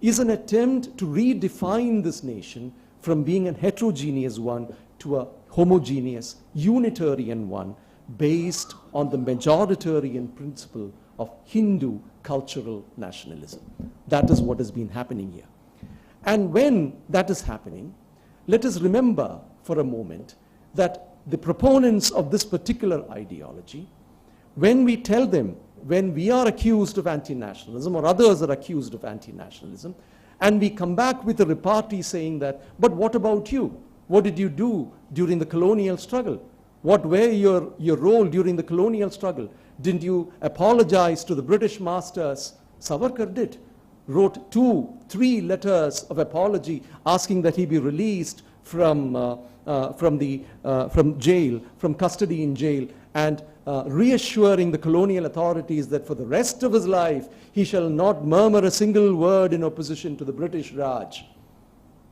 is an attempt to redefine this nation from being a heterogeneous one to a homogeneous, unitarian one based on the majoritarian principle of Hindu cultural nationalism. That is what has been happening here. And when that is happening, let us remember for a moment that the proponents of this particular ideology, when we tell them, when we are accused of anti-nationalism or others are accused of anti-nationalism, and we come back with a repartee saying that, but what about you? What did you do during the colonial struggle? What were your role during the colonial struggle? Didn't you apologize to the British masters? Savarkar did. Wrote 2-3 letters of apology asking that he be released from jail, from custody in jail, and reassuring the colonial authorities that for the rest of his life he shall not murmur a single word in opposition to the British Raj.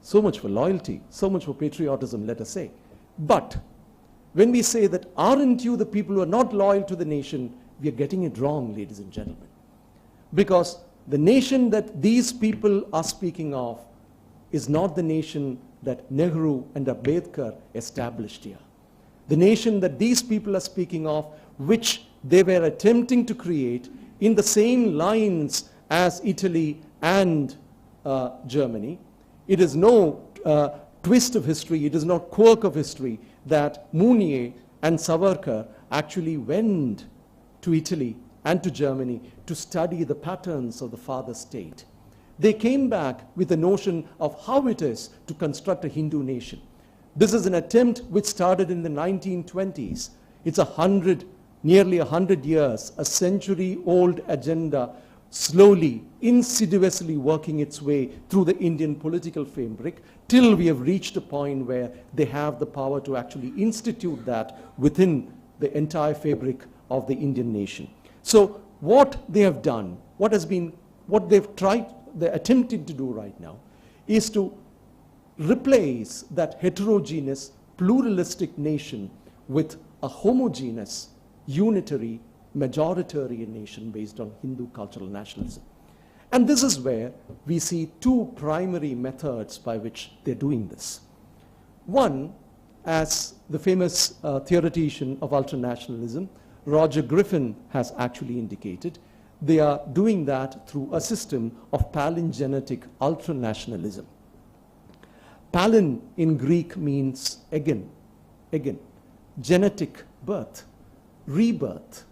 So much for loyalty, so much for patriotism, let us say. But when we say that aren't you the people who are not loyal to the nation, we are getting it wrong, ladies and gentlemen. Because the nation that these people are speaking of is not the nation that Nehru and Ambedkar established here. The nation that these people are speaking of, which they were attempting to create in the same lines as Italy and Germany. It is no twist of history, it is no quirk of history that Mounier and Savarkar actually went to Italy and to Germany to study the patterns of the father state. They came back with the notion of how it is to construct a Hindu nation. This is an attempt which started in the 1920s. It's nearly 100 years, a century-old agenda, slowly, insidiously working its way through the Indian political fabric till we have reached a point where they have the power to actually institute that within the entire fabric of the Indian nation. So what they have done, what they're attempting to do right now, is to replace that heterogeneous, pluralistic nation with a homogeneous, unitary, majoritarian nation based on Hindu cultural nationalism. And this is where we see two primary methods by which they're doing this. One, as the famous theoretician of ultranationalism, Roger Griffin, has actually indicated, they are doing that through a system of palingenetic ultranationalism. Palin in Greek means again, genetic birth, rebirth.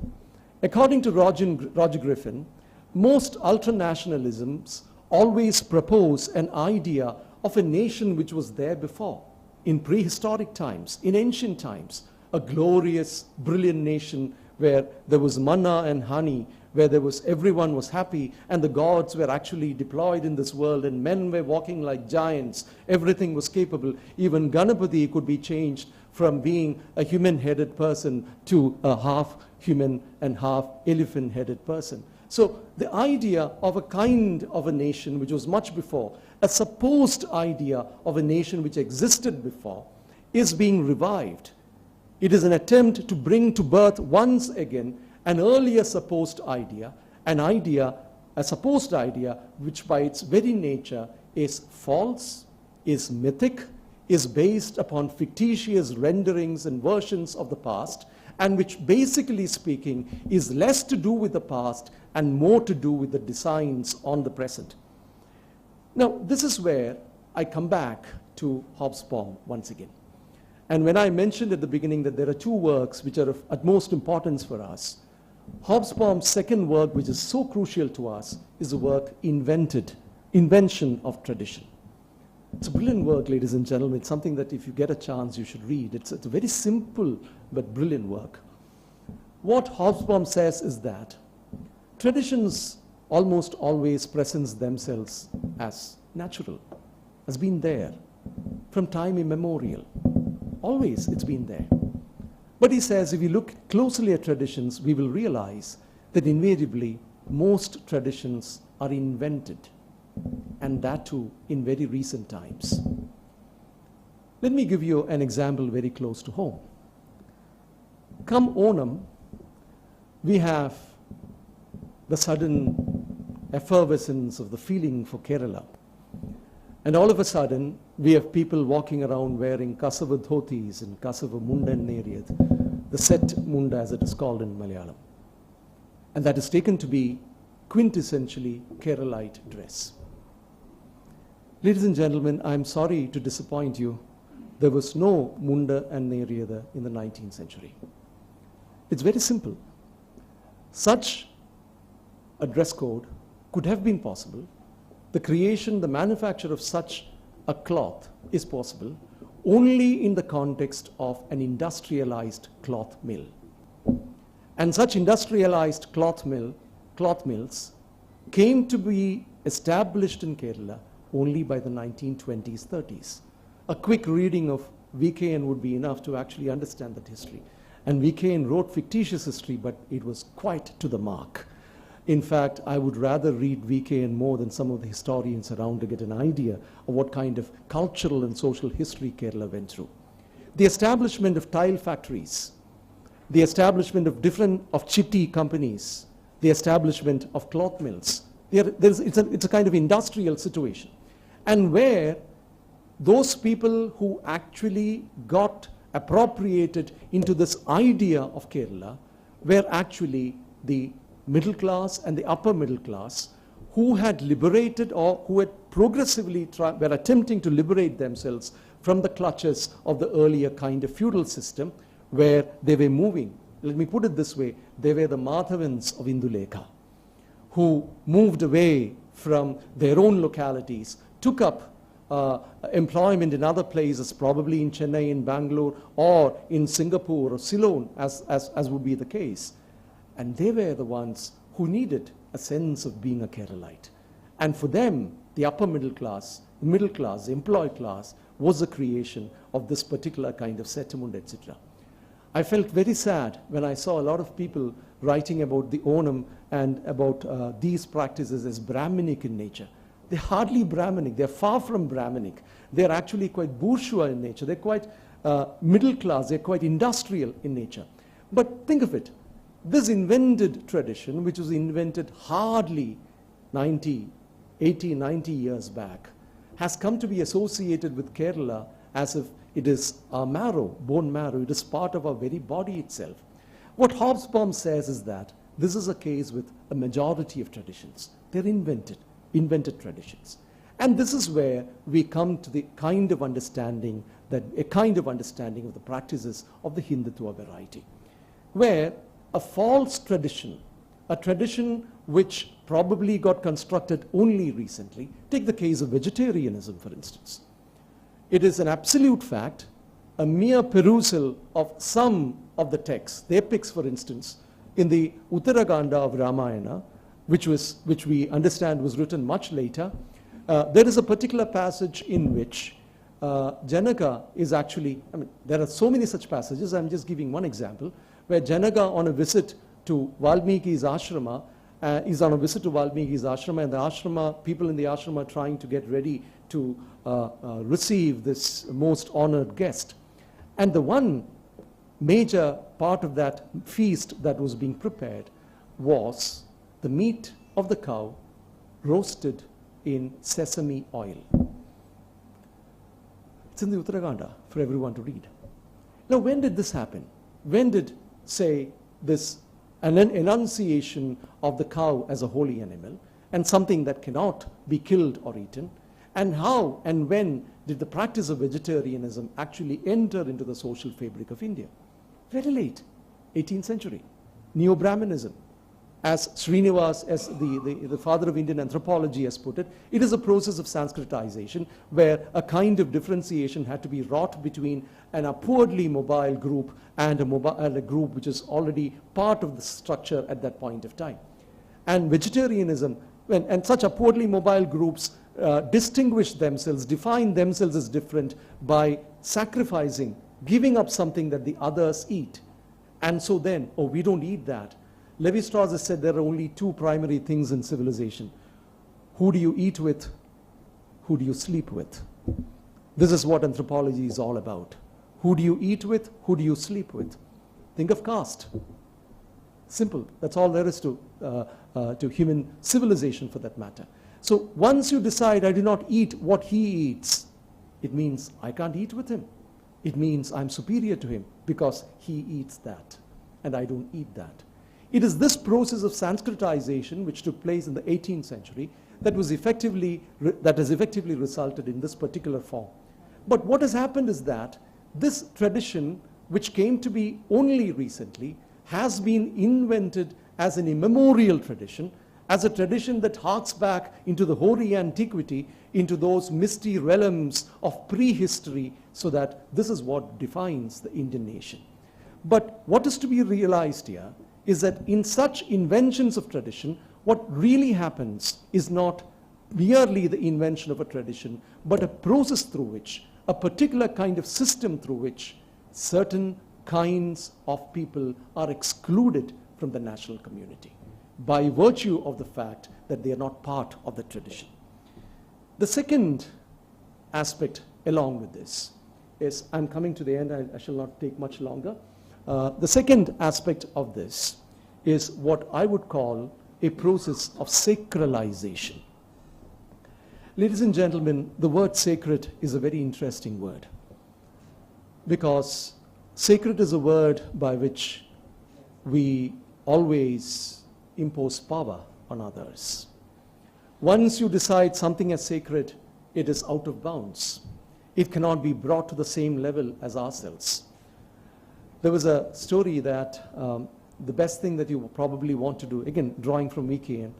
According to Roger Griffin, most ultranationalisms always propose an idea of a nation which was there before, in prehistoric times, in ancient times, a glorious, brilliant nation where there was manna and honey, where everyone was happy, and the gods were actually deployed in this world, and men were walking like giants. Everything was capable. Even Ganapati could be changed from being a human-headed person to a half human and half elephant-headed person. So the idea of a kind of a nation which was much before, a supposed idea of a nation which existed before, is being revived. It is an attempt to bring to birth once again an earlier supposed idea, a supposed idea which by its very nature is false, is mythic, is based upon fictitious renderings and versions of the past, and which, basically speaking, is less to do with the past and more to do with the designs on the present. Now, this is where I come back to Hobsbawm once again. And when I mentioned at the beginning that there are two works which are of utmost importance for us, Hobsbawm's second work, which is so crucial to us, is the work Invention of Tradition. It's a brilliant work, ladies and gentlemen. It's something that if you get a chance, you should read. It's a very simple but brilliant work. What Hobsbawm says is that traditions almost always present themselves as natural, as being there from time immemorial. Always it's been there. But he says if we look closely at traditions, we will realize that invariably most traditions are invented, and that too in very recent times. Let me give you an example very close to home. Come Onam, we have the sudden effervescence of the feeling for Kerala. And all of a sudden, we have people walking around wearing kasava dhotis and kasava munda neriyad, the set munda as it is called in Malayalam. And that is taken to be quintessentially Keralite dress. Ladies and gentlemen, I'm sorry to disappoint you. There was no munda and neriyada in the 19th century. It's very simple. Such a dress code could have been possible. The creation, the manufacture of such a cloth is possible only in the context of an industrialized cloth mill. And such industrialized cloth mills came to be established in Kerala only by the 1920s, 30s. A quick reading of Huiqian would be enough to actually understand that history. And Huiqian wrote fictitious history, but it was quite to the mark. In fact, I would rather read Huiqian more than some of the historians around to get an idea of what kind of cultural and social history Kerala went through. The establishment of tile factories, the establishment of chitti companies, the establishment of cloth mills. It's a kind of industrial situation. And where those people who actually got appropriated into this idea of Kerala were actually the middle class and the upper middle class who had liberated or who had progressively were attempting to liberate themselves from the clutches of the earlier kind of feudal system where they were moving. Let me put it this way, they were the Madhavans of Indulekha who moved away from their own localities, took up employment in other places, probably in Chennai, in Bangalore, or in Singapore or Ceylon, as would be the case. And they were the ones who needed a sense of being a Keralite. And for them, the upper middle class, the employed class, was the creation of this particular kind of settlement, etc. I felt very sad when I saw a lot of people writing about the Onam and about these practices as Brahminic in nature. they're hardly Brahminic. They're far from Brahminic. They're actually quite bourgeois in nature. They're quite middle class. They're quite industrial in nature. But think of it. This invented tradition, which was invented hardly 80, 90 years back, has come to be associated with Kerala as if it is our marrow, bone marrow. It is part of our very body itself. What Hobsbawm says is that this is a case with a majority of traditions. They're invented traditions. And this is where we come to the kind of understanding of the practices of the Hindutva variety, where a false tradition, a tradition which probably got constructed only recently, take the case of vegetarianism, for instance. It is an absolute fact, a mere perusal of some of the texts, the epics, for instance, in the Uttaraganda of Ramayana, which we understand was written much later. There is a particular passage in which Janaka is actually, there are so many such passages, I'm just giving one example, where Janaka on a visit to Valmiki's ashrama, and the ashrama, people in the ashrama are trying to get ready to receive this most honored guest. And the one major part of that feast that was being prepared was the meat of the cow roasted in sesame oil. It's in the Uttaraganda for everyone to read. Now, when did this happen? When did, say, this an enunciation of the cow as a holy animal and something that cannot be killed or eaten, and how and when did the practice of vegetarianism actually enter into the social fabric of India? Very late, 18th century. Neo-Brahmanism. As Srinivas, as the father of Indian anthropology has put it, it is a process of Sanskritization where a kind of differentiation had to be wrought between an upwardly mobile group and a group which is already part of the structure at that point of time. And vegetarianism, and such upwardly mobile groups distinguish themselves, define themselves as different by sacrificing, giving up something that the others eat. And so then, oh, we don't eat that. Levi-Strauss has said there are only two primary things in civilization. Who do you eat with? Who do you sleep with? This is what anthropology is all about. Who do you eat with? Who do you sleep with? Think of caste. Simple. That's all there is to human civilization, for that matter. So once you decide I do not eat what he eats, it means I can't eat with him. It means I'm superior to him because he eats that and I don't eat that. It is this process of Sanskritization which took place in the 18th century that has effectively resulted in this particular form. But what has happened is that this tradition, which came to be only recently, has been invented as an immemorial tradition, as a tradition that harks back into the hoary antiquity, into those misty realms of prehistory, so that this is what defines the Indian nation. But what is to be realized here is that in such inventions of tradition, what really happens is not merely the invention of a tradition, but a process through which, a particular kind of system through which certain kinds of people are excluded from the national community by virtue of the fact that they are not part of the tradition. The second aspect along with this is, I'm coming to the end, I shall not take much longer. The second aspect of this is what I would call a process of sacralization. Ladies and gentlemen, the word sacred is a very interesting word, because sacred is a word by which we always impose power on others. Once you decide something as sacred, it is out of bounds. It cannot be brought to the same level as ourselves. There was a story that the best thing that you probably want to do, again, drawing from Huiqian,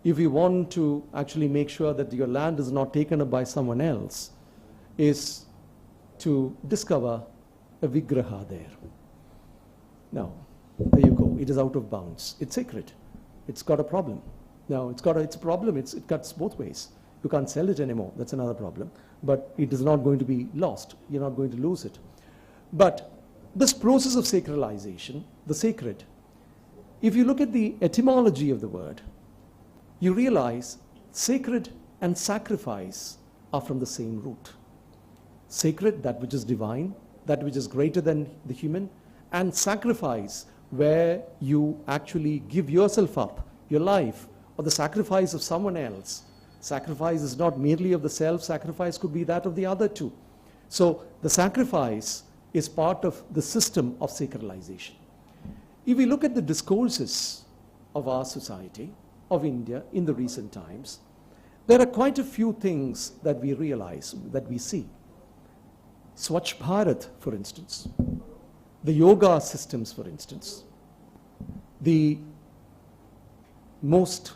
if you want to actually make sure that your land is not taken up by someone else, is to discover a vigraha there. Now, there you go. It is out of bounds. It's sacred. It's got a problem. Now, it's a problem. It cuts both ways. You can't sell it anymore. That's another problem. But it is not going to be lost. You're not going to lose it. But this process of sacralization, the sacred, if you look at the etymology of the word, you realize sacred and sacrifice are from the same root. Sacred, that which is divine, that which is greater than the human, and sacrifice, where you actually give yourself up, your life, or the sacrifice of someone else. Sacrifice is not merely of the self, sacrifice could be that of the other too. So the sacrifice is part of the system of sacralization. If we look at the discourses of our society, of India in the recent times, there are quite a few things that we realize, that we see. Swachh Bharat, for instance, the yoga systems, for instance, the most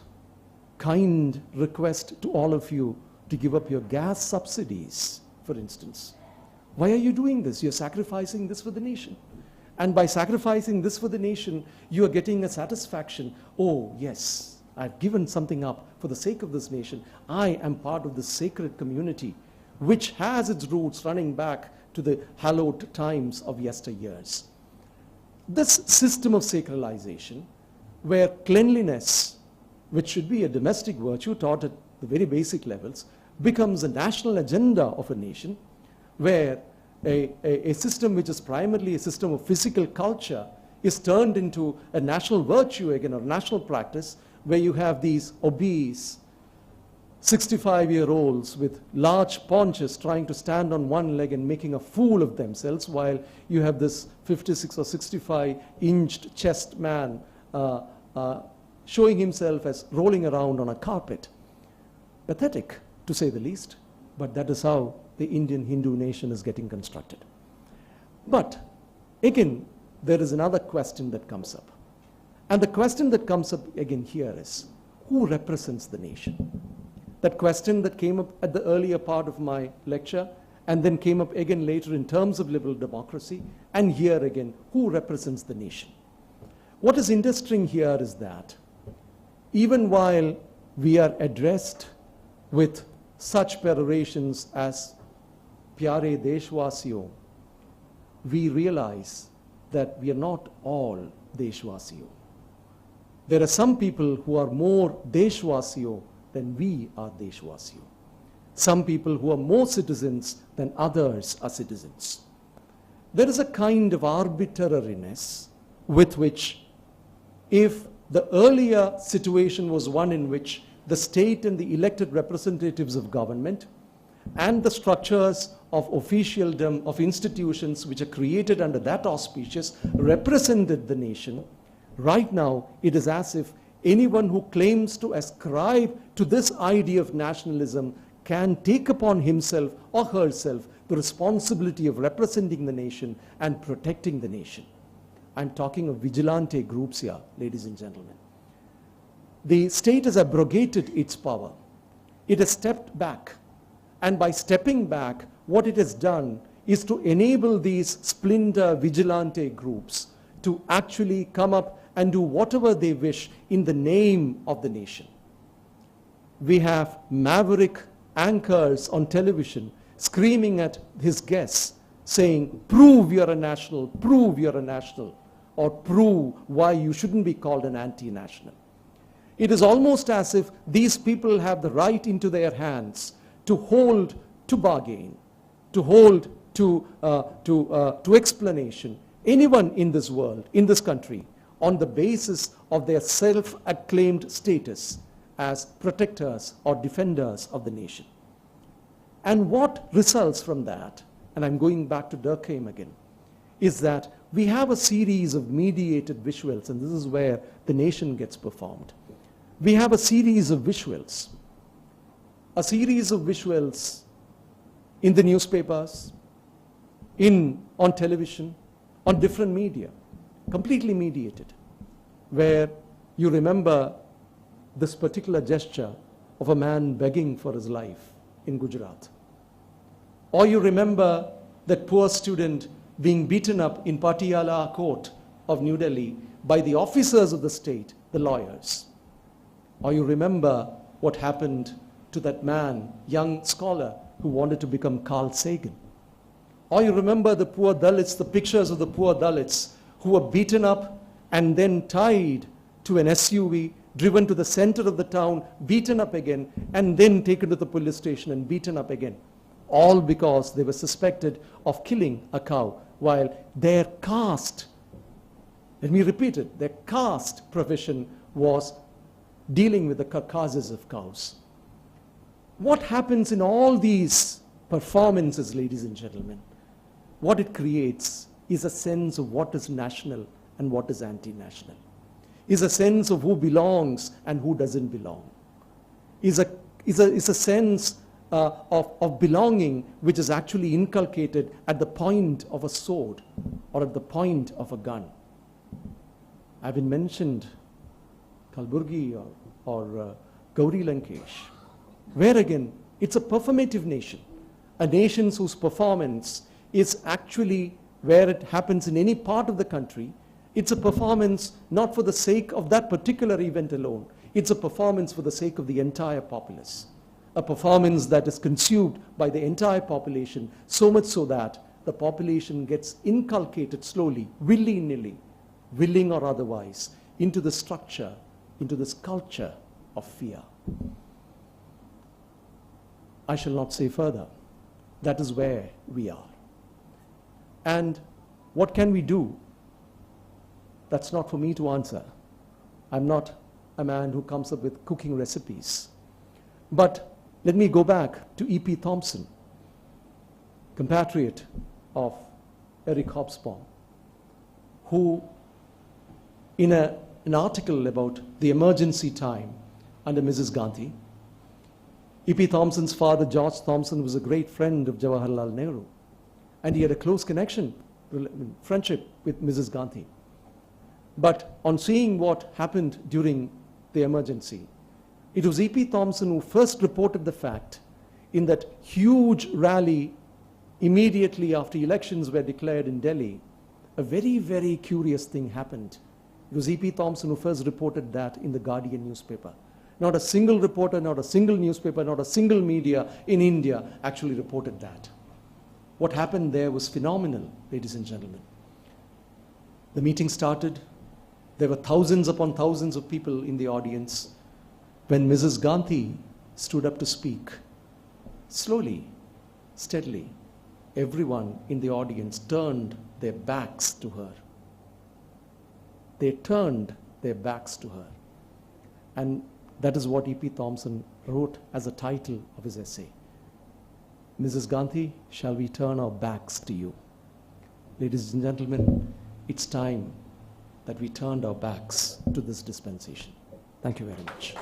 kind request to all of you to give up your gas subsidies, for instance. Why are you doing this? You're sacrificing this for the nation. And by sacrificing this for the nation, you are getting a satisfaction. Oh, yes, I've given something up for the sake of this nation. I am part of the sacred community, which has its roots running back to the hallowed times of yesteryears. This system of sacralization, where cleanliness, which should be a domestic virtue taught at the very basic levels, becomes a national agenda of a nation, where a system which is primarily a system of physical culture is turned into a national virtue again, or national practice, where you have these obese 65-year-olds with large paunches trying to stand on one leg and making a fool of themselves, while you have this 56 or 65-inched chest man showing himself as rolling around on a carpet. Pathetic, to say the least, but that is how the Indian Hindu nation is getting constructed. But again, there is another question that comes up. And the question that comes up again here is, who represents the nation? That question that came up at the earlier part of my lecture, and then came up again later in terms of liberal democracy, and here again, who represents the nation? What is interesting here is that even while we are addressed with such perorations as Pyare Deshwasiyo, we realize that we are not all Deshwasiyo. There are some people who are more Deshwasiyo than we are Deshwasiyo. Some people who are more citizens than others are citizens. There is a kind of arbitrariness with which, if the earlier situation was one in which the state and the elected representatives of government and the structures of officialdom of institutions which are created under that auspicious represented the nation, right now it is as if anyone who claims to ascribe to this idea of nationalism can take upon himself or herself the responsibility of representing the nation and protecting the nation. I'm talking of vigilante groups here, ladies and gentlemen. The state has abrogated its power. It has stepped back. And by stepping back, what it has done is to enable these splinter vigilante groups to actually come up and do whatever they wish in the name of the nation. We have Maverick anchors on television screaming at his guests, saying, prove you're a national, or prove why you shouldn't be called an anti-national. It is almost as if these people have the right into their hands to hold to bargain, to hold to explanation anyone in this world, in this country, on the basis of their self-acclaimed status as protectors or defenders of the nation. And what results from that, and I'm going back to Durkheim again, is that we have a series of mediated visuals, and this is where the nation gets performed. We have a series of visuals in the newspapers, on television, on different media, completely mediated, where you remember this particular gesture of a man begging for his life in Gujarat. Or you remember that poor student being beaten up in Patiala court of New Delhi by the officers of the state, the lawyers. Or you remember what happened to that man, young scholar, who wanted to become Carl Sagan. Or you remember the poor Dalits, the pictures of the poor Dalits who were beaten up and then tied to an SUV driven to the center of the town, beaten up again, and then taken to the police station and beaten up again. All because they were suspected of killing a cow, while their caste, let me repeat it, their caste profession was dealing with the carcasses of cows. What happens in all these performances, ladies and gentlemen? What it creates is a sense of what is national and what is anti-national, is a sense of who belongs and who doesn't belong, is a sense of belonging which is actually inculcated at the point of a sword or at the point of a gun. I've been mentioned Kalburgi or Gauri Lankesh, where again it's a performative nation, a nation whose performance is actually where it happens in any part of the country. It's a performance not for the sake of that particular event alone. It's a performance for the sake of the entire populace. A performance that is consumed by the entire population, so much so that the population gets inculcated slowly, willy-nilly, willing or otherwise, into the structure, into this culture of fear. I shall not say further. That is where we are. And what can we do? That's not for me to answer. I'm not a man who comes up with cooking recipes. But let me go back to E.P. Thompson, compatriot of Eric Hobsbawm, who in an article about the emergency time under Mrs. Gandhi, E.P. Thompson's father, George Thompson, was a great friend of Jawaharlal Nehru, and he had a close connection, friendship with Mrs. Gandhi. But on seeing what happened during the emergency, it was E.P. Thompson who first reported the fact in that huge rally immediately after elections were declared in Delhi. A very, very curious thing happened. It was E.P. Thompson who first reported that in the Guardian newspaper. Not a single reporter, not a single newspaper, not a single media in India actually reported that. What happened there was phenomenal, ladies and gentlemen. The meeting started. There were thousands upon thousands of people in the audience. When Mrs. Gandhi stood up to speak, slowly, steadily, everyone in the audience turned their backs to her. They turned their backs to her. And that is what E.P. Thompson wrote as a title of his essay. Mrs. Gandhi, shall we turn our backs to you? Ladies and gentlemen, it's time that we turned our backs to this dispensation. Thank you very much.